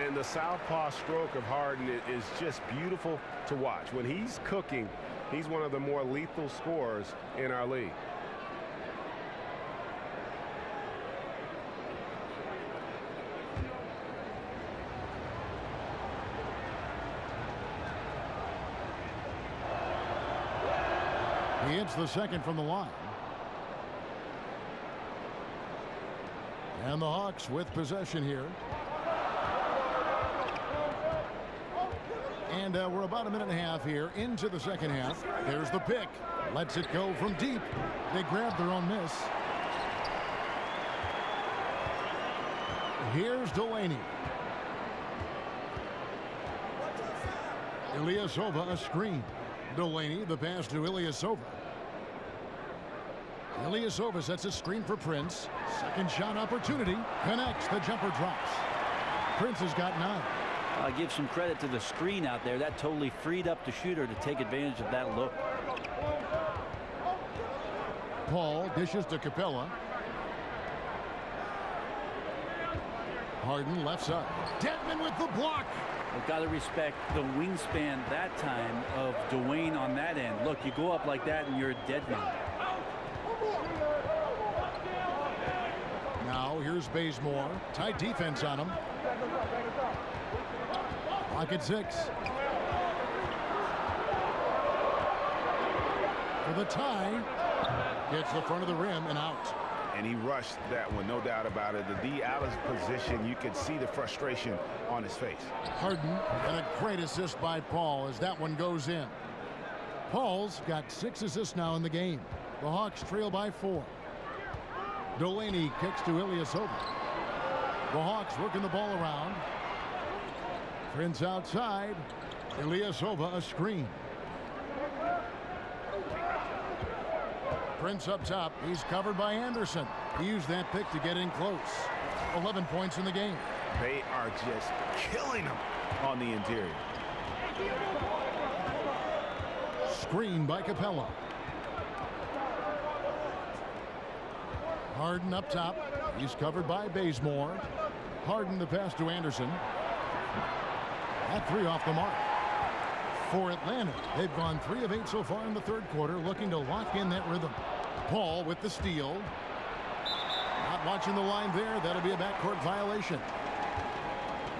And the southpaw stroke of Harden is just beautiful to watch. When he's cooking, he's one of the more lethal scorers in our league. He hits the second from the line. And the Hawks with possession here. And we're about a minute and a half here into the second half. There's the pick. Lets it go from deep. They grab their own miss. Here's Delaney. Ilyasova a screen. Delaney, the pass to Ilyasova. Ilyasova sets a screen for Prince. Second shot opportunity. Connects. The jumper drops. Prince has got 9. I'll give some credit to the screen out there. That totally freed up the shooter to take advantage of that look. Paul dishes to Capella. Harden left side. Dedmon with the block. We've got to respect the wingspan that time of Dwayne on that end. Look, you go up like that and you're a dead man. Now here's Bazemore. Tight defense on him. Rocket 6. For the tie. Gets the front of the rim and out. And he rushed that one, no doubt about it. The D out of position, you could see the frustration on his face. Harden, and a great assist by Paul as that one goes in. Paul's got 6 assists now in the game. The Hawks trail by 4. Delaney kicks to Ilyasova. The Hawks working the ball around. Prince outside. Ilyasova a screen. Prince up top. He's covered by Anderson. He used that pick to get in close. 11 points in the game. They are just killing him on the interior. Screen by Capella. Harden up top. He's covered by Bazemore. Harden the pass to Anderson. That 3 off the mark. For Atlanta, they've gone 3 of 8 so far in the third quarter, looking to lock in that rhythm. Paul with the steal. Not watching the line there. That'll be a backcourt violation.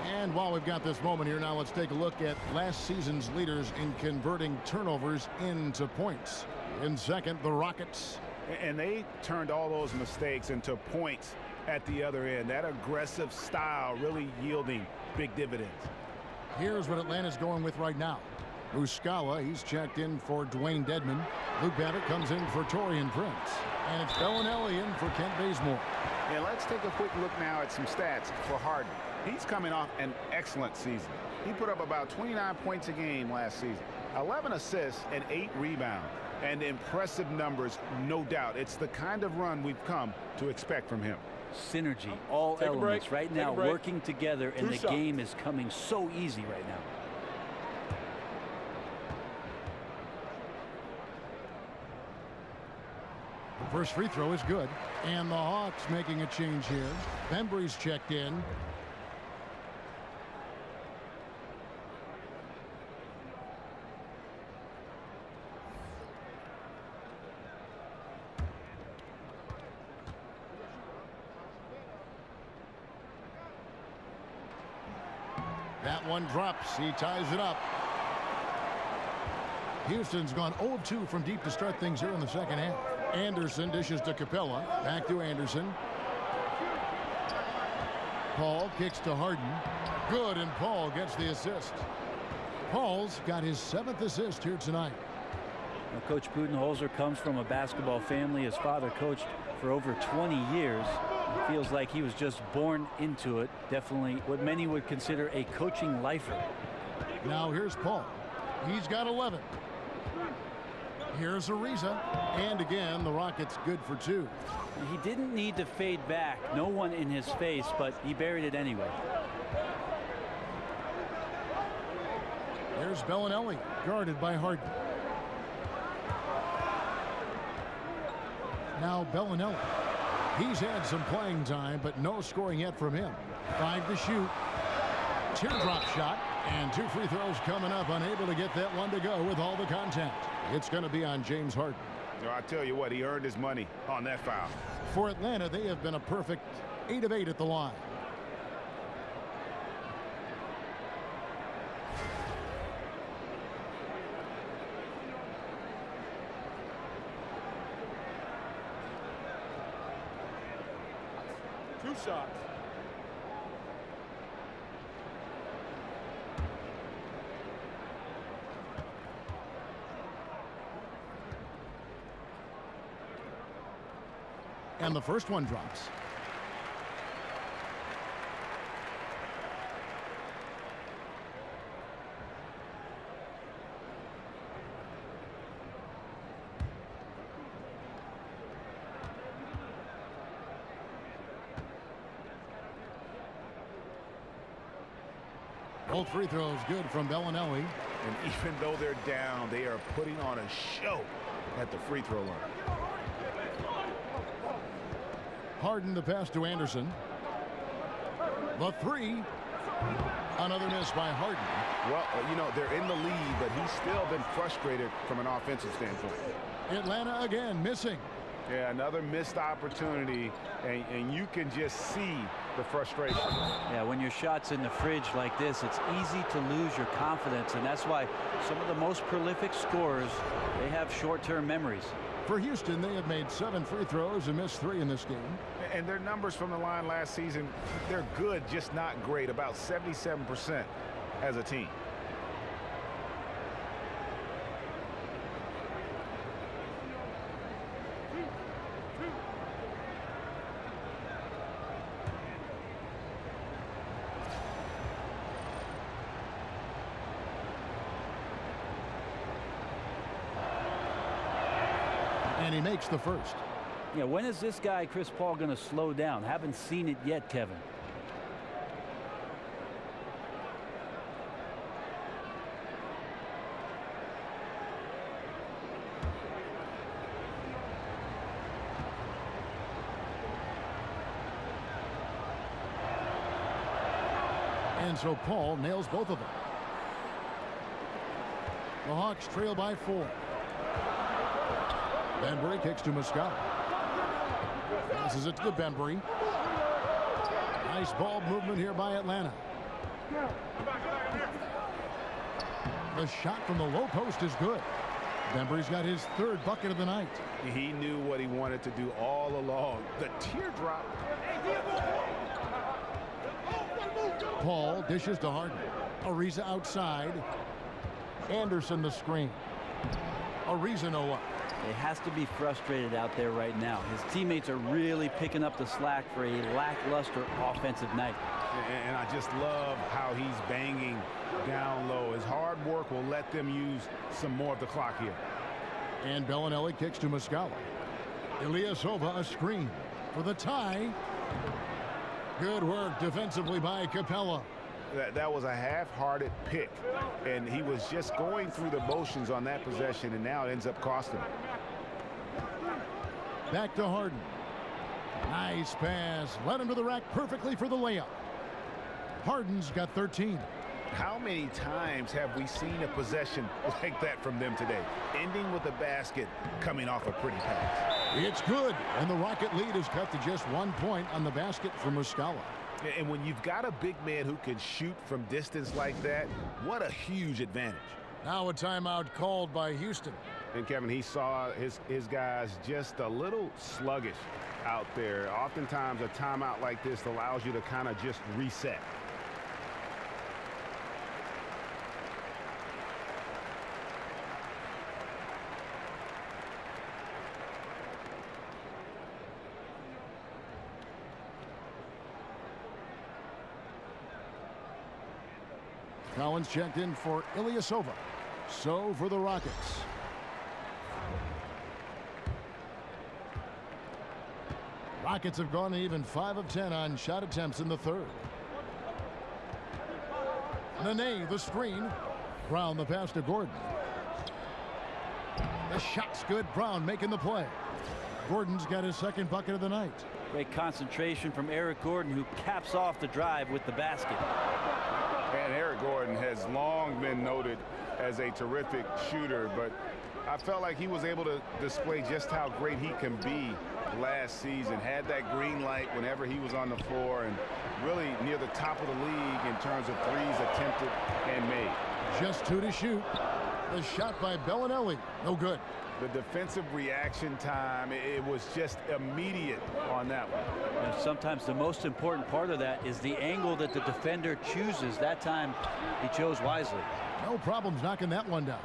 And while we've got this moment here, now let's take a look at last season's leaders in converting turnovers into points. In second, the Rockets. And they turned all those mistakes into points at the other end. That aggressive style really yielding big dividends. Here's what Atlanta's going with right now. Muscala, he's checked in for Dwayne Dedman. Luke Babbitt comes in for Taurean Prince. And it's Bellinelli in for Kent Bazemore. And let's take a quick look now at some stats for Harden. He's coming off an excellent season. He put up about 29 points a game last season, 11 assists and 8 rebounds. And impressive numbers, no doubt. It's the kind of run we've come to expect from him. Synergy, all elements right now working together, and the game is coming so easy right now. First free throw is good. And the Hawks making a change here. Bembry's checked in. That one drops. He ties it up. Houston's gone 0 of 2 from deep to start things here in the second half. Anderson dishes to Capella. Back to Anderson. Paul kicks to Harden. Good, and Paul gets the assist. Paul's got his 7th assist here tonight. Now, Coach Budenholzer comes from a basketball family. His father coached for over 20 years. It feels like he was just born into it. Definitely what many would consider a coaching lifer. Now here's Paul. He's got 11. Here's Ariza. And again, the Rockets good for 2. He didn't need to fade back. No one in his face, but he buried it anyway. Here's Bellinelli, guarded by Harden. Now Bellinelli. He's had some playing time, but no scoring yet from him. 5 to shoot. Teardrop shot. And 2 free throws coming up. Unable to get that one to go with all the contact. It's going to be on James Harden. I tell you what, he earned his money on that foul. For Atlanta, they have been a perfect 8 of 8 at the line. Two shots. And the first one drops. Both free throws good from Bellinelli. And even though they're down, they are putting on a show at the free throw line. Harden the pass to Anderson. The 3. Another miss by Harden. Well, you know, they're in the lead, but he's still been frustrated from an offensive standpoint. Atlanta again missing. Yeah, another missed opportunity, and you can just see the frustration. Yeah, when your shot's in the fridge like this, it's easy to lose your confidence, and that's why some of the most prolific scorers, they have short-term memories. For Houston, they have made 7 free throws and missed 3 in this game. And their numbers from the line last season, they're good, just not great, about 77% as a team. And he makes the first. Yeah, when is this guy, Chris Paul, going to slow down? Haven't seen it yet, Kevin. And so Paul nails both of them. The Hawks trail by 4. Benbury kicks to Muscala. Passes it to Benbury. Nice ball movement here by Atlanta. The shot from the low post is good. Benbury's got his 3rd bucket of the night. He knew what he wanted to do all along. The teardrop. Paul dishes to Harden. Ariza outside. Anderson the screen. Ariza no up. It has to be frustrated out there right now. His teammates are really picking up the slack for a lackluster offensive night. And I just love how he's banging down low. His hard work will let them use some more of the clock here. And Bellinelli kicks to Muscala. Ilyasova a screen for the tie. Good work defensively by Capella. That was a half-hearted pick, and he was just going through the motions on that possession, and now it ends up costing him. Back to Harden. Nice pass. Led him to the rack perfectly for the layup. Harden's got 13. How many times have we seen a possession like that from them today? Ending with a basket, coming off a pretty pass. It's good, and the Rocket lead is cut to just 1 point on the basket from Muscala. And when you've got a big man who can shoot from distance like that, what a huge advantage. Now a timeout called by Houston. And Kevin, he saw his guys just a little sluggish out there. Oftentimes a timeout like this allows you to kind of just reset. Collins checked in for Ilyasova. So for the Rockets. Rockets have gone even 5 of 10 on shot attempts in the 3rd. Nene the screen. Brown the pass to Gordon. The shot's good. Brown making the play. Gordon's got his 2nd bucket of the night. Great concentration from Eric Gordon, who caps off the drive with the basket. And Eric Gordon has long been noted as a terrific shooter, but I felt like he was able to display just how great he can be last season. Had that green light whenever he was on the floor, and really near the top of the league in terms of threes attempted and made. Just 2 to shoot. The shot by Bellinelli. No good. The defensive reaction time, it was just immediate on that one. And sometimes the most important part of that is the angle that the defender chooses. That time he chose wisely. No problems knocking that one down.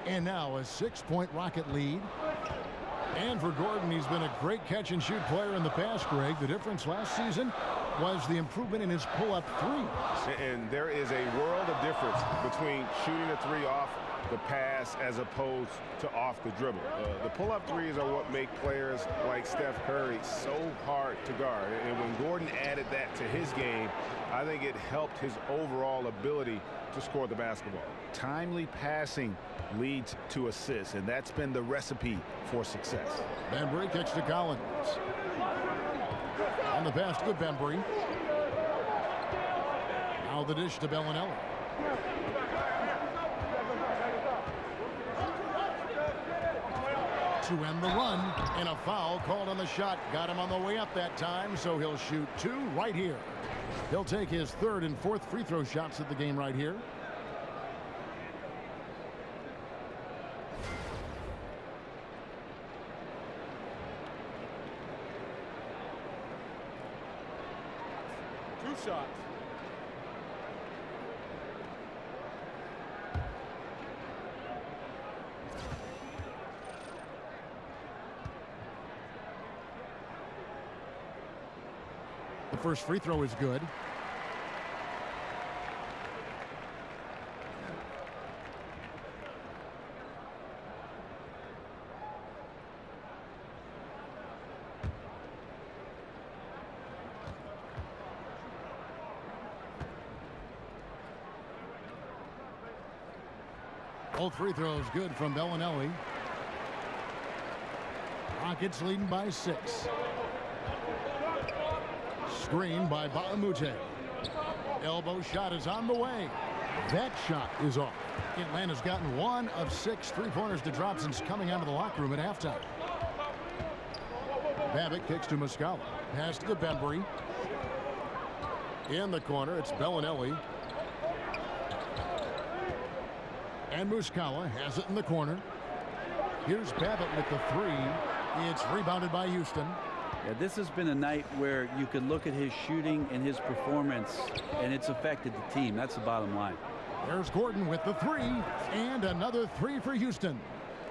And now a 6-point Rocket lead. And for Gordon, he's been a great catch-and-shoot player in the past, Greg. The difference last season was the improvement in his pull-up threes. And there is a world of difference between shooting a 3 off the pass as opposed to off the dribble. The pull-up threes are what make players like Steph Curry so hard to guard. And when Gordon added that to his game, I think it helped his overall ability to score the basketball. Timely passing leads to assists, and that's been the recipe for success. Benbury kicks to Collins. On the pass to Benbury. Now the dish to Bellinelli. to end the run, and a foul called on the shot. Got him on the way up that time, so he'll shoot 2 right here. He'll take his 3rd and 4th free throw shots of the game right here. Two shots. The first free throw is good. Both free throws good from Bellinelli. Rockets leading by 6. Screen by Baamute. Elbow shot is on the way. That shot is off. Atlanta's gotten 1 of 6 3-pointers to drop since coming out of the locker room at halftime. Babbitt kicks to Muscala. Pass to Bembry. In the corner, it's Bellinelli. And Muscala has it in the corner. Here's Babbitt with the 3. It's rebounded by Houston. Yeah, this has been a night where you could look at his shooting and his performance, and it's affected the team. That's the bottom line. There's Gordon with the 3, and another 3 for Houston.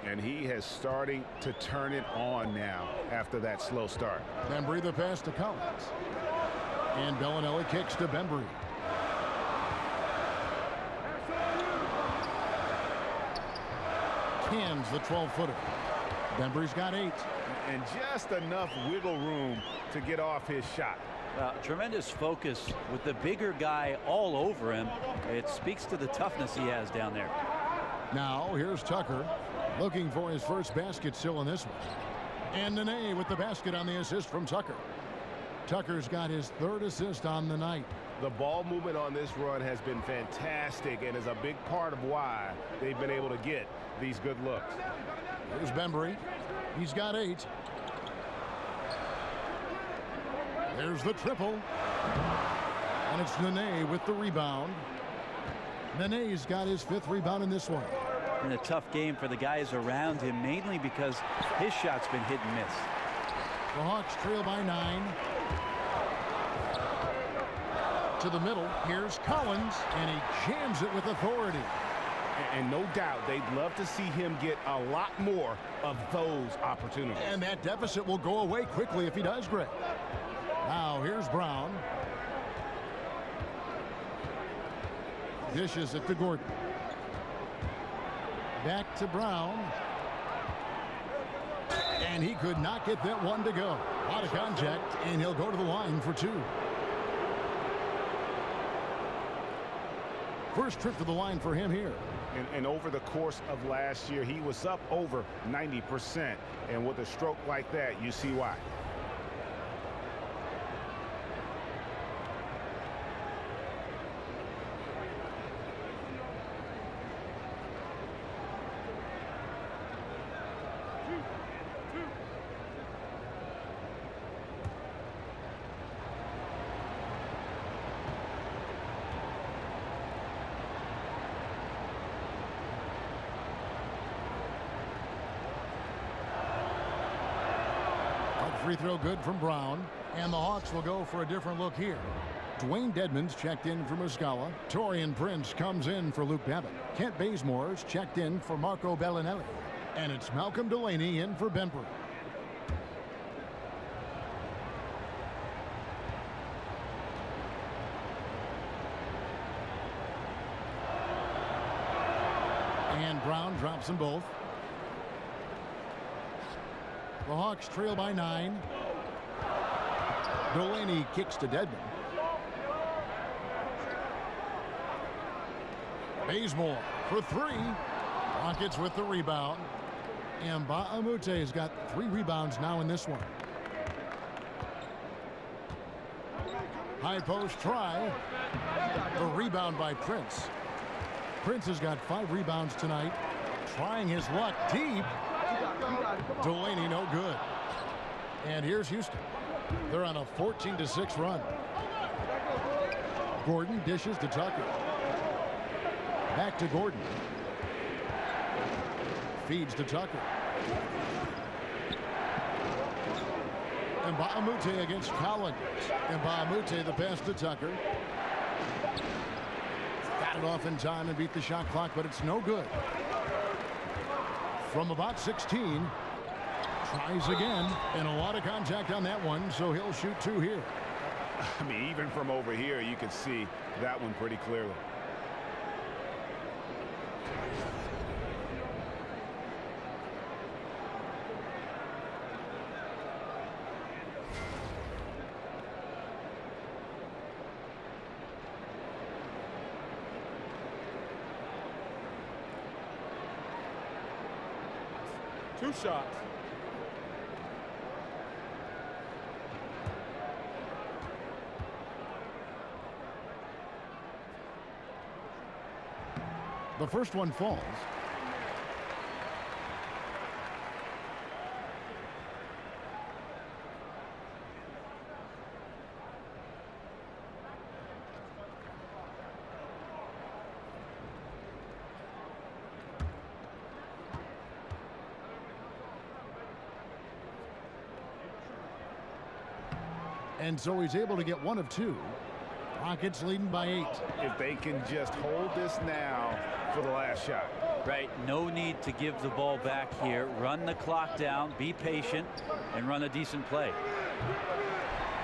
And he has starting to turn it on now after that slow start. Bembry the pass to Collins. And Bellinelli kicks to Bembry. Cans the 12-footer. Bembry's got 8. And just enough wiggle room to get off his shot. Tremendous focus with the bigger guy all over him. It speaks to the toughness he has down there. Now here's Tucker looking for his first basket still in this one. And Nene with the basket on the assist from Tucker. Tucker's got his 3rd assist on the night. The ball movement on this run has been fantastic and is a big part of why they've been able to get these good looks. Here's Bembry. He's got 8. There's the triple. And it's Nene with the rebound. Nene's got his 5th rebound in this one. And a tough game for the guys around him, mainly because his shot's been hit and miss. The Hawks trail by 9. To the middle. Here's Collins, and he jams it with authority. And no doubt they'd love to see him get a lot more of those opportunities. And that deficit will go away quickly if he does, Greg. Now here's Brown. Dishes it to Gordon. Back to Brown. And he could not get that one to go. Out of contact, and he'll go to the line for 2. First trip to the line for him here. And over the course of last year, he was up over 90%. And with a stroke like that, you see why. Free throw good from Brown, and the Hawks will go for a different look here. Dwayne Dedmon's checked in for Muscala. Torian Prince comes in for Luke Babbitt. Kent Bazemore's checked in for Marco Bellinelli. And it's Malcolm Delaney in for Bembry. And Brown drops them both. The Hawks trail by 9. Delaney kicks to Dedmon. Bazemore for 3. Rockets with the rebound. And Baamute has got 3 rebounds now in this one. High post try. The rebound by Prince. Prince has got 5 rebounds tonight. Trying his luck deep. Delaney, no good. And here's Houston. They're on a 14-6 run. Gordon dishes to Tucker. Back to Gordon. Feeds to Tucker. And Mbamute against Collins. And Mbamute the pass to Tucker. Got it off in time and beat the shot clock, but it's no good. From about 16. Tries again, and a lot of contact on that one, so he'll shoot 2 here. I mean, even from over here, you can see that one pretty clearly. Two shots. The first one falls. And so he's able to get 1 of 2. Rockets leading by 8. If they can just hold this now for the last shot. Right, no need to give the ball back here. Run the clock down, be patient, and run a decent play.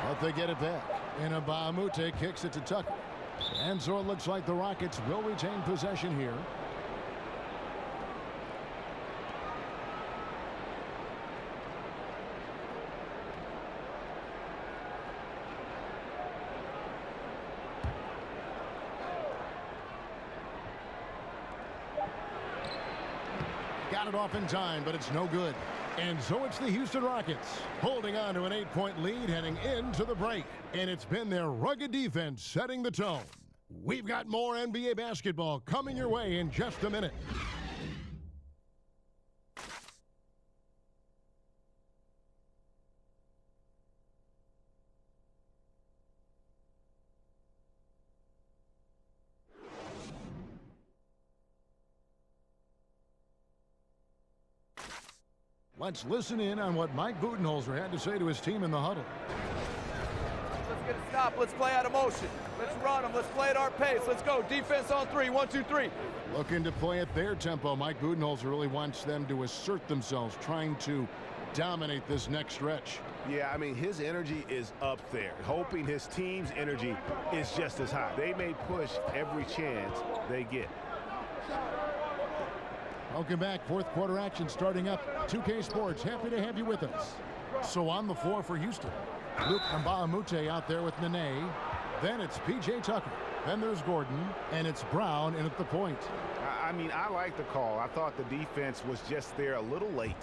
But they get it back. And Mbamute kicks it to Tucker. And so it looks like the Rockets will retain possession here. Got it off in time, but it's no good. And so it's the Houston Rockets holding on to an 8-point lead heading into the break. And it's been their rugged defense setting the tone. We've got more NBA basketball coming your way in just a minute. Let's listen in on what Mike Budenholzer had to say to his team in the huddle. Let's get a stop. Let's play out of motion. Let's run them. Let's play at our pace. Let's go. Defense on 3. 1, 2, 3. Looking to play at their tempo. Mike Budenholzer really wants them to assert themselves, trying to dominate this next stretch. Yeah, I mean, his energy is up there, hoping his team's energy is just as high. They may push every chance they get. Welcome back. Fourth quarter action starting up. 2K Sports, happy to have you with us. So on the floor for Houston, Luke Mbamute out there with Nene. Then it's P.J. Tucker. Then there's Gordon, and it's Brown in at the point. I mean, I like the call. I thought the defense was just there a little late.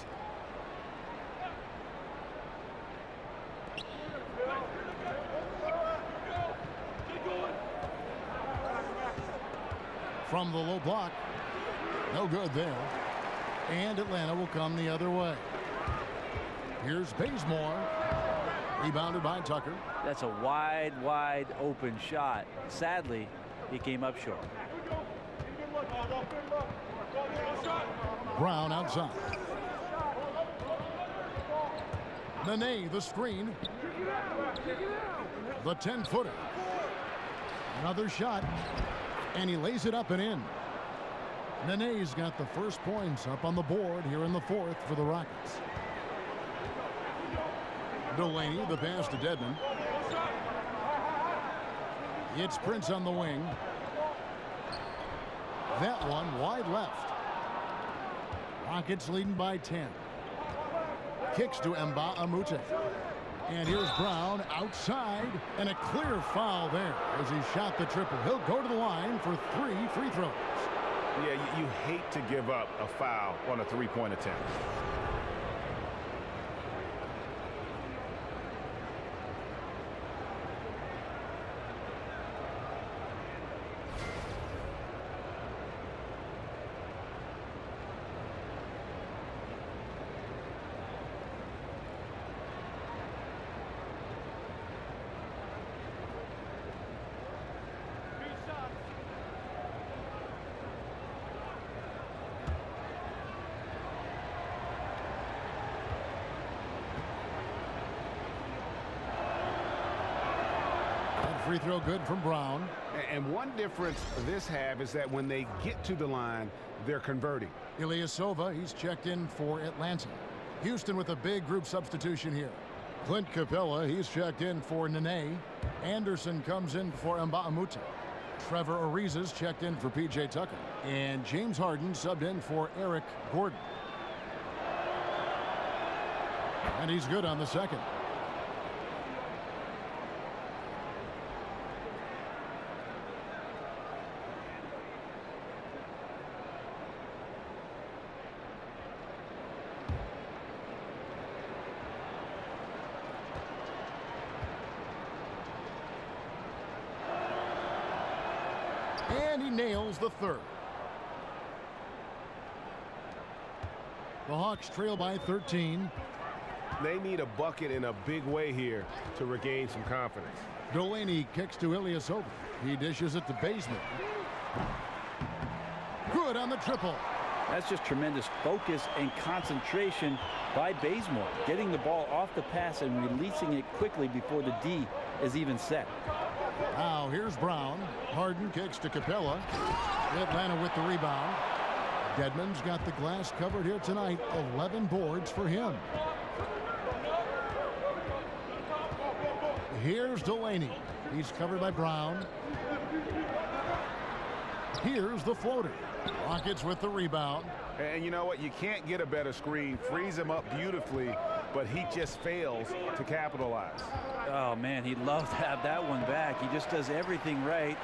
From the low block. No good there. And Atlanta will come the other way. Here's Bazemore. Rebounded by Tucker. That's a wide open shot. Sadly, he came up short. Brown outside. Nene, the screen. The 10-footer. Another shot. And he lays it up and in. Nene's got the first points up on the board here in the fourth for the Rockets. Delaney, the pass to Dedmon. It's Prince on the wing. That one wide left. Rockets leading by 10. Kicks to Mbamute. And here's Brown outside, and a clear foul there as he shot the triple. He'll go to the line for 3 free throws. Yeah, you hate to give up a foul on a three-point attempt. free throw good from Brown. And one difference this half is that when they get to the line, they're converting. Ilyasova, he's checked in for Atlanta. Houston with a big group substitution here. Clint Capella, he's checked in for Nene. Anderson comes in for Mbaamuta. Trevor Ariza's checked in for P.J. Tucker. And James Harden subbed in for Eric Gordon. And he's good on the second. And he nails the third. The Hawks trail by 13. They need a bucket in a big way here to regain some confidence. Delaney kicks to Ilyasova. He dishes it to Bazemore. Good on the triple. That's just tremendous focus and concentration by Bazemore, getting the ball off the pass and releasing it quickly before the D is even set. Now here's Brown. Harden kicks to Capella. Atlanta with the rebound. Dedmon's got the glass covered here tonight. 11 boards for him. Here's Delaney. He's covered by Brown. Here's the floater. Rockets with the rebound. And you know what? You can't get a better screen. Frees him up beautifully, but he just fails to capitalize. Oh, man, he'd love to have that one back. He just does everything right,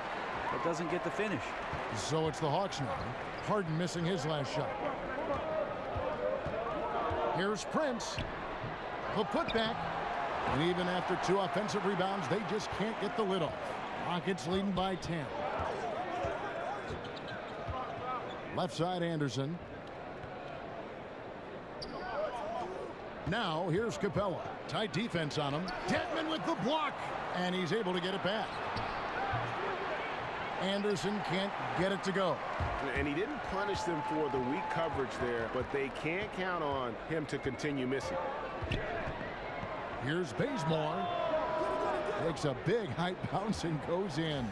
but doesn't get the finish. So it's the Hawks now. Harden missing his last shot. Here's Prince. The putback. And even after 2 offensive rebounds, they just can't get the lid off. Rockets leading by 10. Left side, Anderson. Now here's Capella. Tight defense on him. Dedmon with the block. And he's able to get it back. Anderson can't get it to go. And he didn't punish them for the weak coverage there, but they can't count on him to continue missing. Here's Bazemore. Takes a big height bounce and goes in.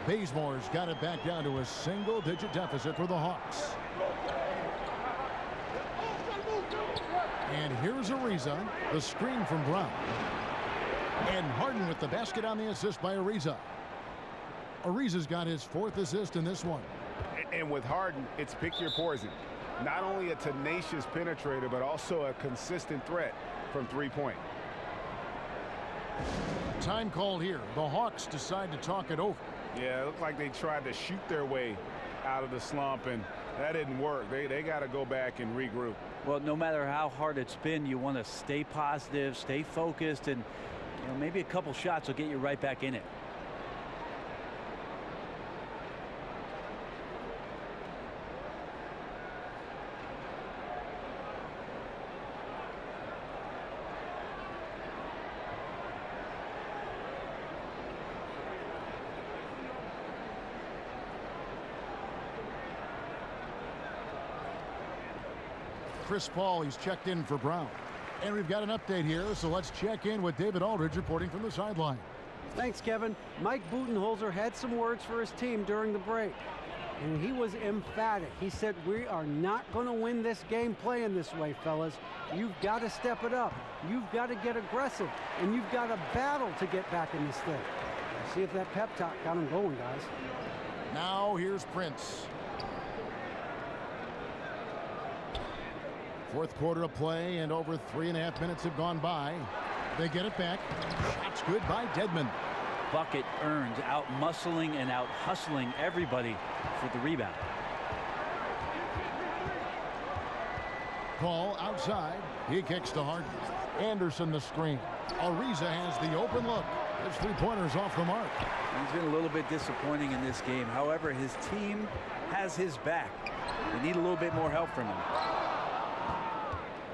Bazemore's got it back down to a single-digit deficit for the Hawks. And here's Ariza. The screen from Brown. And Harden with the basket on the assist by Ariza. Ariza's got his 4th assist in this one. And with Harden, it's pick your poison. Not only a tenacious penetrator, but also a consistent threat from three-point. Time called here. The Hawks decide to talk it over. Yeah, it looked like they tried to shoot their way out of the slump, and that didn't work. They got to go back and regroup. Well, no matter how hard it's been, you want to stay positive, stay focused, and maybe a couple shots will get you right back in it. Chris Paul, he's checked in for Brown. And we've got an update here, so let's check in with David Aldridge reporting from the sideline. Thanks, Kevin. Mike Budenholzer had some words for his team during the break, and he was emphatic. He said, we are not going to win this game playing this way, fellas. You've got to step it up. You've got to get aggressive, and you've got to battle to get back in this thing. See if that pep talk got him going, guys. Now here's Prince. 4th quarter of play, and over 3.5 minutes have gone by. They get it back. Shots good by Dedmon. Bucket earned, out muscling and out hustling everybody for the rebound. Paul outside. He kicks to Harden. Anderson the screen. Ariza has the open look. His 3-pointers off the mark. He's been a little bit disappointing in this game. However, his team has his back. They need a little bit more help from him.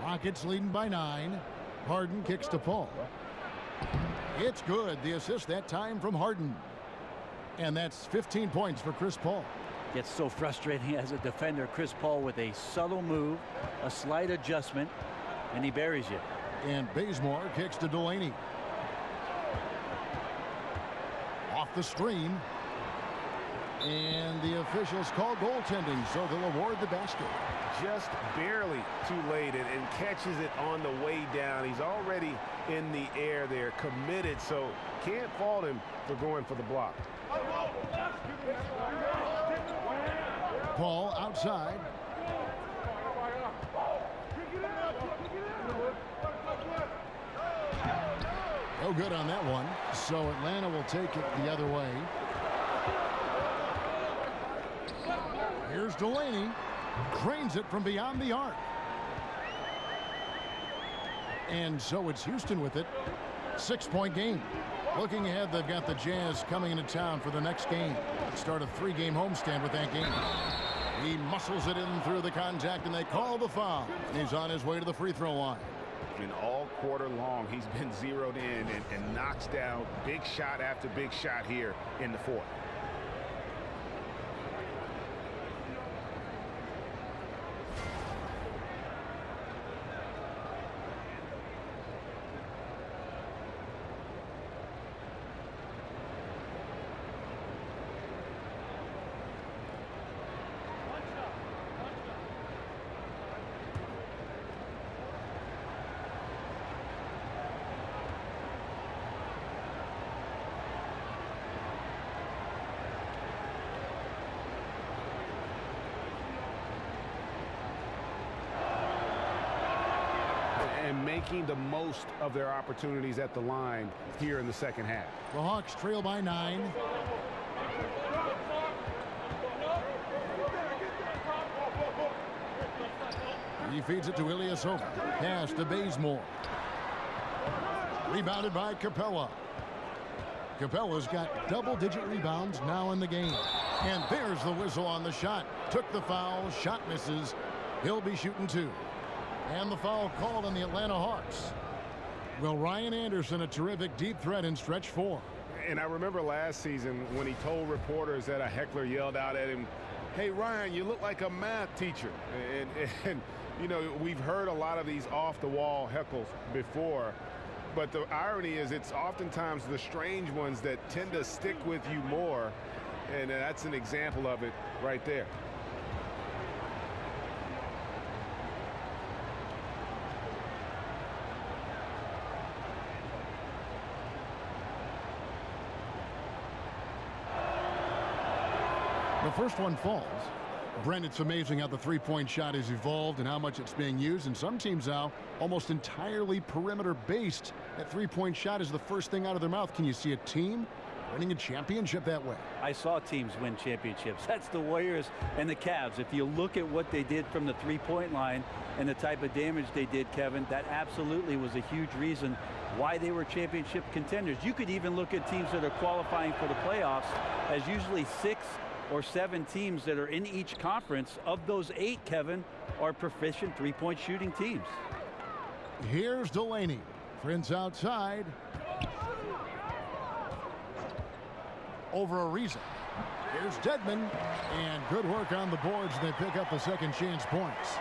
Rockets leading by 9. Harden kicks to Paul. It's good. The assist that time from Harden. And that's 15 points for Chris Paul. Gets so frustrating as a defender. Chris Paul with a subtle move, a slight adjustment, and he buries you. And Bazemore kicks to Delaney. the screen. And the officials call goaltending, so they'll award the basket. Just barely too late and catches it on the way down. He's already in the air there, committed, so can't fault him for going for the block. Paul outside. No good on that one. So Atlanta will take it the other way. Here's Delaney. Drains it from beyond the arc. And so it's Houston with it. 6-point game. Looking ahead, they've got the Jazz coming into town for the next game. Start a 3-game homestand with that game. He muscles it in through the contact, and they call the foul. He's on his way to the free throw line. And all quarter long, he's been zeroed in and knocks down big shot after big shot here in the fourth. And making the most of their opportunities at the line here in the second half. The Hawks trail by 9. He feeds it to Ilyasova. Pass to Bazemore. Rebounded by Capella. Capella's got double-digit rebounds now in the game. And there's the whistle on the shot. Took the foul. Shot misses. He'll be shooting 2. And the foul called on the Atlanta Hawks. Well, Ryan Anderson, a terrific deep threat in stretch 4. And I remember last season when he told reporters that a heckler yelled out at him, "Hey, Ryan, you look like a math teacher." And you know, we've heard a lot of these off-the-wall heckles before. But the irony is it's oftentimes the strange ones that tend to stick with you more. And that's an example of it right there. The first one falls. Brent, it's amazing how the three-point shot has evolved and how much it's being used. And some teams now almost entirely perimeter-based. That three-point shot is the first thing out of their mouth. Can you see a team winning a championship that way? I saw teams win championships. That's the Warriors and the Cavs. If you look at what they did from the three-point line and the type of damage they did, Kevin, that absolutely was a huge reason why they were championship contenders. You could even look at teams that are qualifying for the playoffs as usually 6 or 7 teams that are in each conference. Of those 8, Kevin, are proficient three-point shooting teams. Here's Delaney. Prince outside. Over a reason. Here's Dedmon. And good work on the boards. They pick up the second chance points.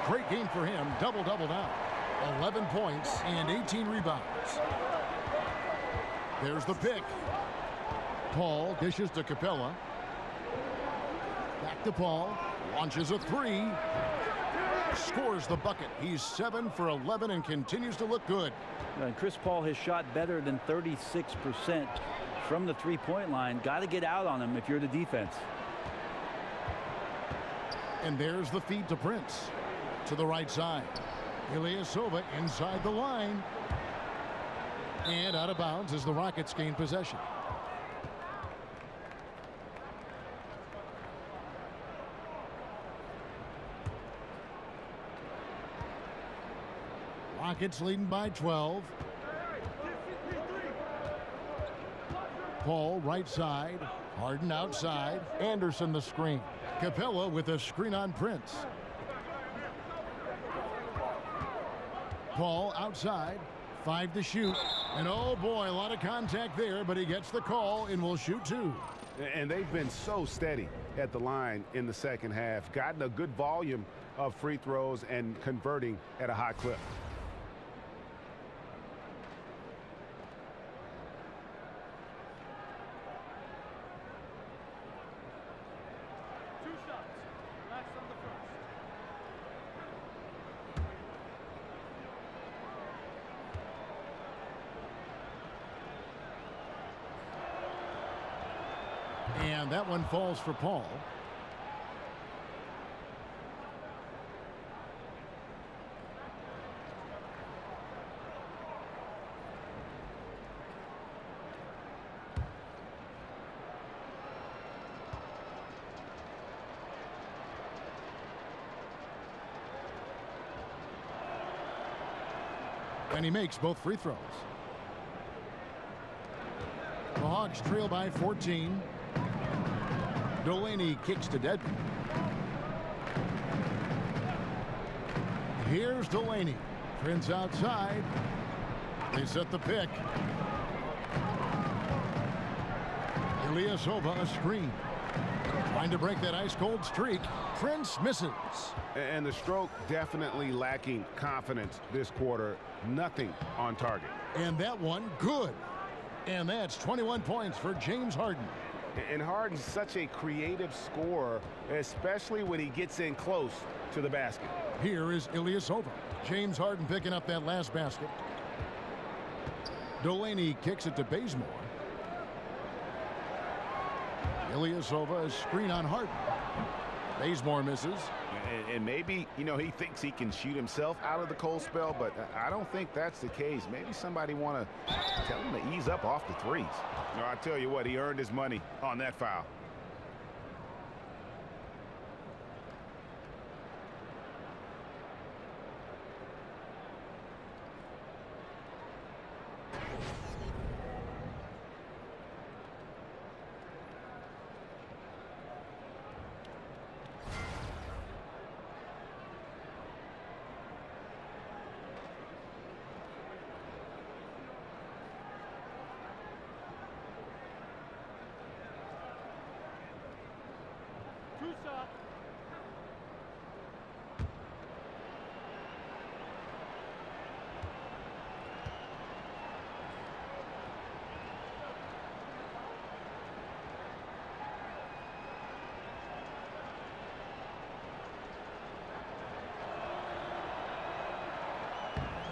Great game for him. Double-double now. 11 points and 18 rebounds. There's the pick. Paul dishes to Capella. Back to Paul. Launches a 3. Scores the bucket. He's 7 for 11 and continues to look good. And Chris Paul has shot better than 36% from the three-point line. Got to get out on him if you're the defense. And there's the feed to Prince. To the right side. Ilyasova inside the line. And out of bounds as the Rockets gain possession. Rockets leading by 12. Paul right side. Harden outside. Anderson the screen. Capella with a screen on Prince. Paul outside. 5 to shoot. And oh boy, a lot of contact there, but he gets the call and will shoot 2. And they've been so steady at the line in the second half. Gotten a good volume of free throws and converting at a high clip. And that one falls for Paul. And he makes both free throws. The Hawks trail by 14. Delaney kicks to Dedmon. Here's Delaney. Prince outside. They set the pick. Ilyasova a screen. Trying to break that ice-cold streak. Prince misses. And the stroke definitely lacking confidence this quarter. Nothing on target. And that one good. And that's 21 points for James Harden. And Harden's such a creative scorer, especially when he gets in close to the basket. Here is Ilyasova. James Harden picking up that last basket. Delaney kicks it to Bazemore. Ilyasova a screen on Harden. Bazemore misses. And maybe, you know, he thinks he can shoot himself out of the cold spell, but I don't think that's the case. Maybe somebody want to tell him to ease up off the threes. No, I tell you what, he earned his money on that foul.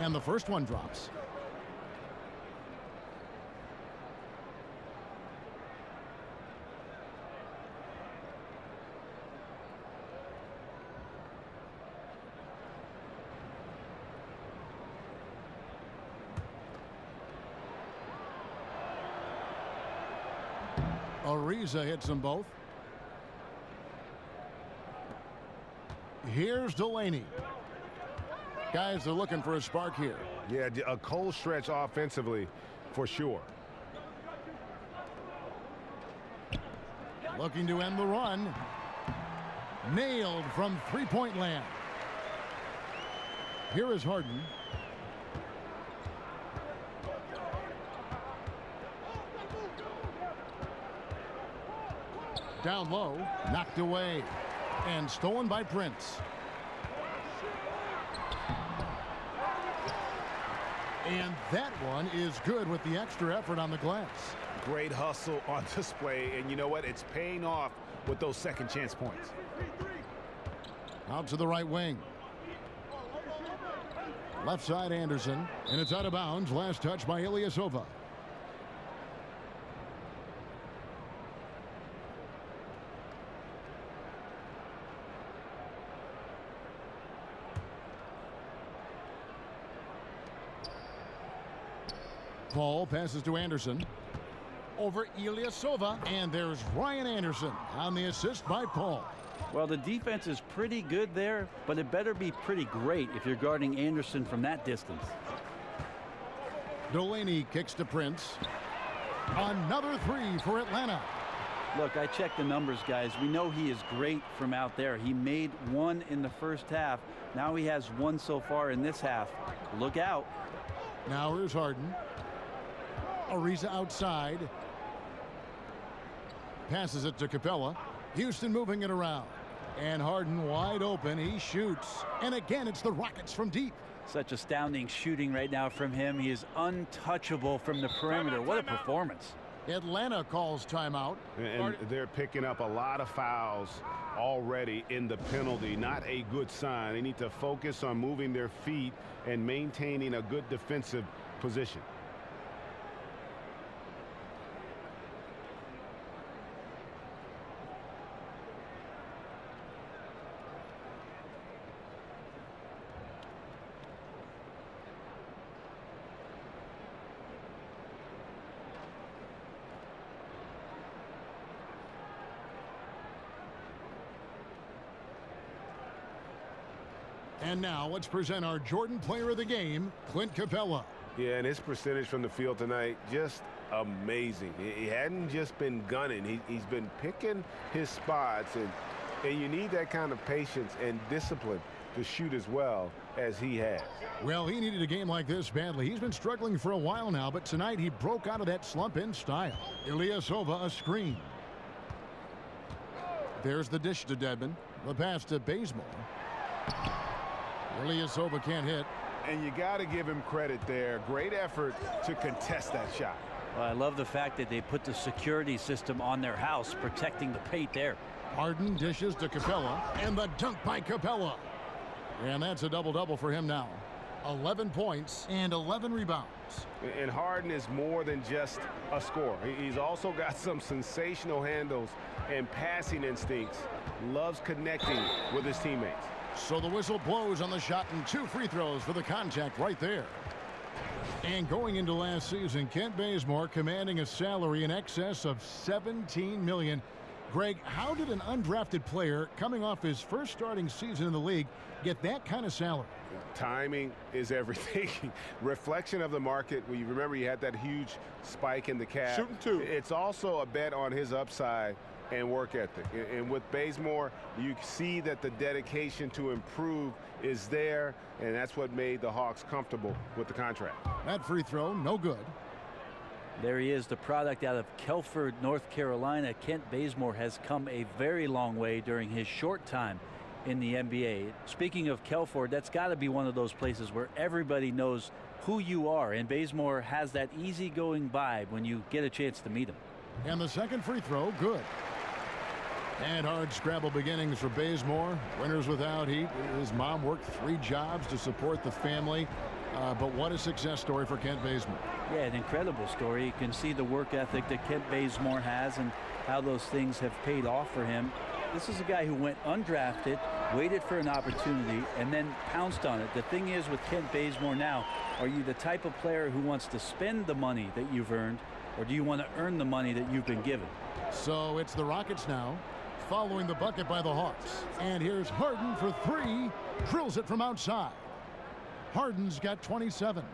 And the first one drops. Ariza hits them both. Here's Delaney. Guys are looking for a spark here. Yeah, a cold stretch offensively for sure. Looking to end the run. Nailed from three-point land. Here is Harden. Down low, knocked away, and stolen by Prince. And that one is good with the extra effort on the glass. Great hustle on display, and you know what? It's paying off with those second chance points. Out to the right wing. Left side Anderson, and it's out of bounds. Last touch by Ilyasova. Paul passes to Anderson. Over Ilyasova. And there's Ryan Anderson on the assist by Paul. Well, the defense is pretty good there, but it better be pretty great if you're guarding Anderson from that distance. Delaney kicks to Prince. Another three for Atlanta. Look, I checked the numbers, guys. We know he is great from out there. He made one in the first half. Now he has one so far in this half. Look out. Now here's Harden. Ariza outside. Passes it to Capella. Houston moving it around. And Harden wide open. He shoots. And again, it's the Rockets from deep. Such astounding shooting right now from him. He is untouchable from the perimeter. What a performance. Atlanta calls timeout. And they're picking up a lot of fouls already in the penalty. Not a good sign. They need to focus on moving their feet and maintaining a good defensive position. And now let's present our Jordan Player of the Game, Clint Capella. Yeah, and his percentage from the field tonight, just amazing. He hadn't just been gunning. He's been picking his spots, and you need that kind of patience and discipline to shoot as well as he has. Well, he needed a game like this badly. He's been struggling for a while now, but tonight he broke out of that slump in style. Ilyasova a screen. There's the dish to Dedmon. The pass to Bazemore. Ilyasova can't hit. And you got to give him credit there. Great effort to contest that shot. Well, I love the fact that they put the security system on their house, protecting the paint there. Harden dishes to Capella, and the dunk by Capella. And that's a double-double for him now. 11 points and 11 rebounds. And Harden is more than just a scorer. He's also got some sensational handles and passing instincts. Loves connecting with his teammates. So the whistle blows on the shot, and 2 free throws for the contact right there. And going into last season, Kent Bazemore commanding a salary in excess of $17 million. Greg, how did an undrafted player coming off his first starting season in the league get that kind of salary? Timing is everything. Reflection of the market. Well, you remember he had that huge spike in the cap. Shooting 2. It's also a bet on his upside and work ethic. And with Bazemore, you see that the dedication to improve is there, and that's what made the Hawks comfortable with the contract. That free throw, no good. There he is, the product out of Kelford, North Carolina. Kent Bazemore has come a very long way during his short time in the NBA. Speaking of Kelford, that's got to be one of those places where everybody knows who you are, and Bazemore has that easygoing vibe when you get a chance to meet him. And the second free throw, good. And hard scrabble beginnings for Bazemore. Winners without heat. His mom worked 3 jobs to support the family. But what a success story for Kent Bazemore. Yeah, an incredible story. You can see the work ethic that Kent Bazemore has and how those things have paid off for him. This is a guy who went undrafted, waited for an opportunity, and then pounced on it. The thing is with Kent Bazemore now, are you the type of player who wants to spend the money that you've earned, or do you want to earn the money that you've been given? So it's the Rockets now, following the bucket by the Hawks. And here's Harden for 3. Drills it from outside. Harden's got 27.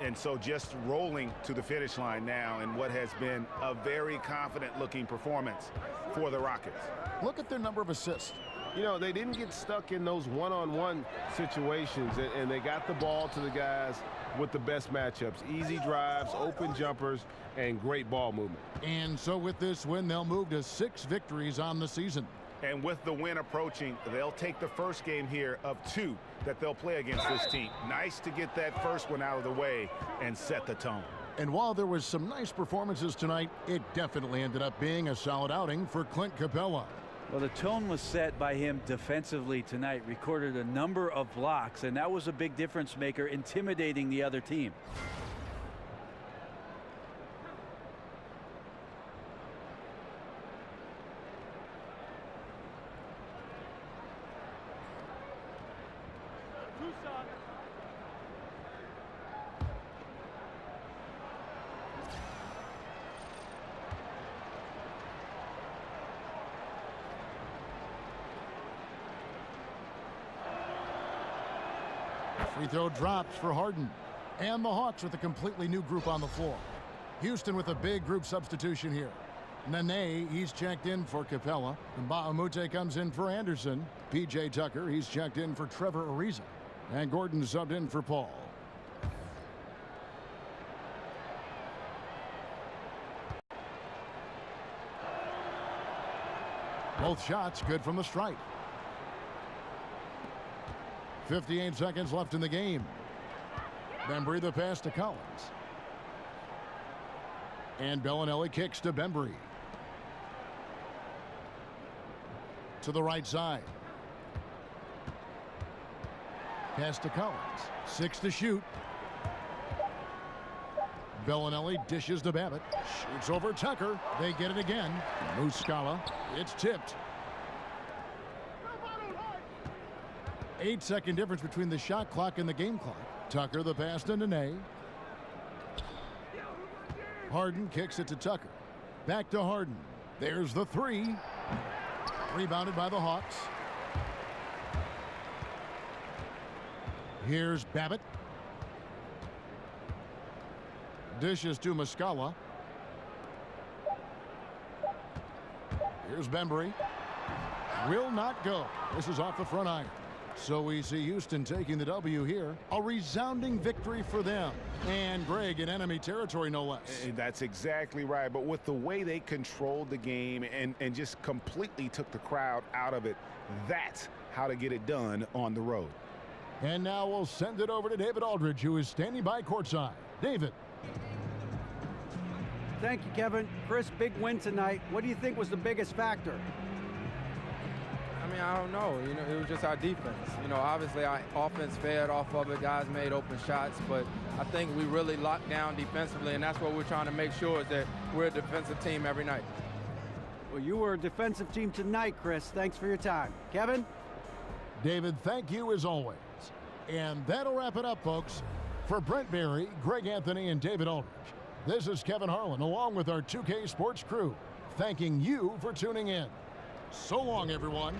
And so just rolling to the finish line now in what has been a very confident-looking performance for the Rockets. Look at their number of assists. You know, they didn't get stuck in those one-on-one situations, and they got the ball to the guys with the best matchups. Easy drives, open jumpers, and great ball movement. And so with this win, they'll move to 6 victories on the season. And with the win approaching, they'll take the first game here of 2 that they'll play against this team. Nice to get that first one out of the way and set the tone. And while there was some nice performances tonight, it definitely ended up being a solid outing for Clint Capella. Well, the tone was set by him defensively tonight. Recorded a number of blocks, and that was a big difference maker, intimidating the other team. Free throw drops for Harden. And the Hawks with a completely new group on the floor. Houston with a big group substitution here. Nene, he's checked in for Capella. And Bahamute comes in for Anderson. P.J. Tucker, he's checked in for Trevor Ariza. And Gordon subbed in for Paul. Both shots good from the stripe. 58 seconds left in the game. Bembry the pass to Collins. And Bellinelli kicks to Bembry. To the right side. Pass to Collins. 6 to shoot. Bellinelli dishes to Babbitt. Shoots over Tucker. They get it again. Muscala. It's tipped. 8-second difference between the shot clock and the game clock. Tucker the pass to Nene. Harden kicks it to Tucker. Back to Harden. There's the 3. Rebounded by the Hawks. Here's Babbitt. Dishes to Muscala. Here's Bembry. Will not go. This is off the front iron. So we see Houston taking the W here. A resounding victory for them. And Greg in enemy territory, no less. That's exactly right. But with the way they controlled the game and just completely took the crowd out of it, that's how to get it done on the road. And now we'll send it over to David Aldridge, who is standing by courtside. David. Thank you, Kevin. Chris, big win tonight. What do you think was the biggest factor? I mean, I don't know. You know, it was just our defense. You know, obviously our offense fed off of it. Guys made open shots, but I think we really locked down defensively, and that's what we're trying to make sure is that we're a defensive team every night. Well, you were a defensive team tonight, Chris. Thanks for your time. Kevin? David, thank you as always. And that'll wrap it up, folks. For Brent Barry, Greg Anthony, and David Aldridge, this is Kevin Harlan, along with our 2K Sports crew, thanking you for tuning in. So long, everyone.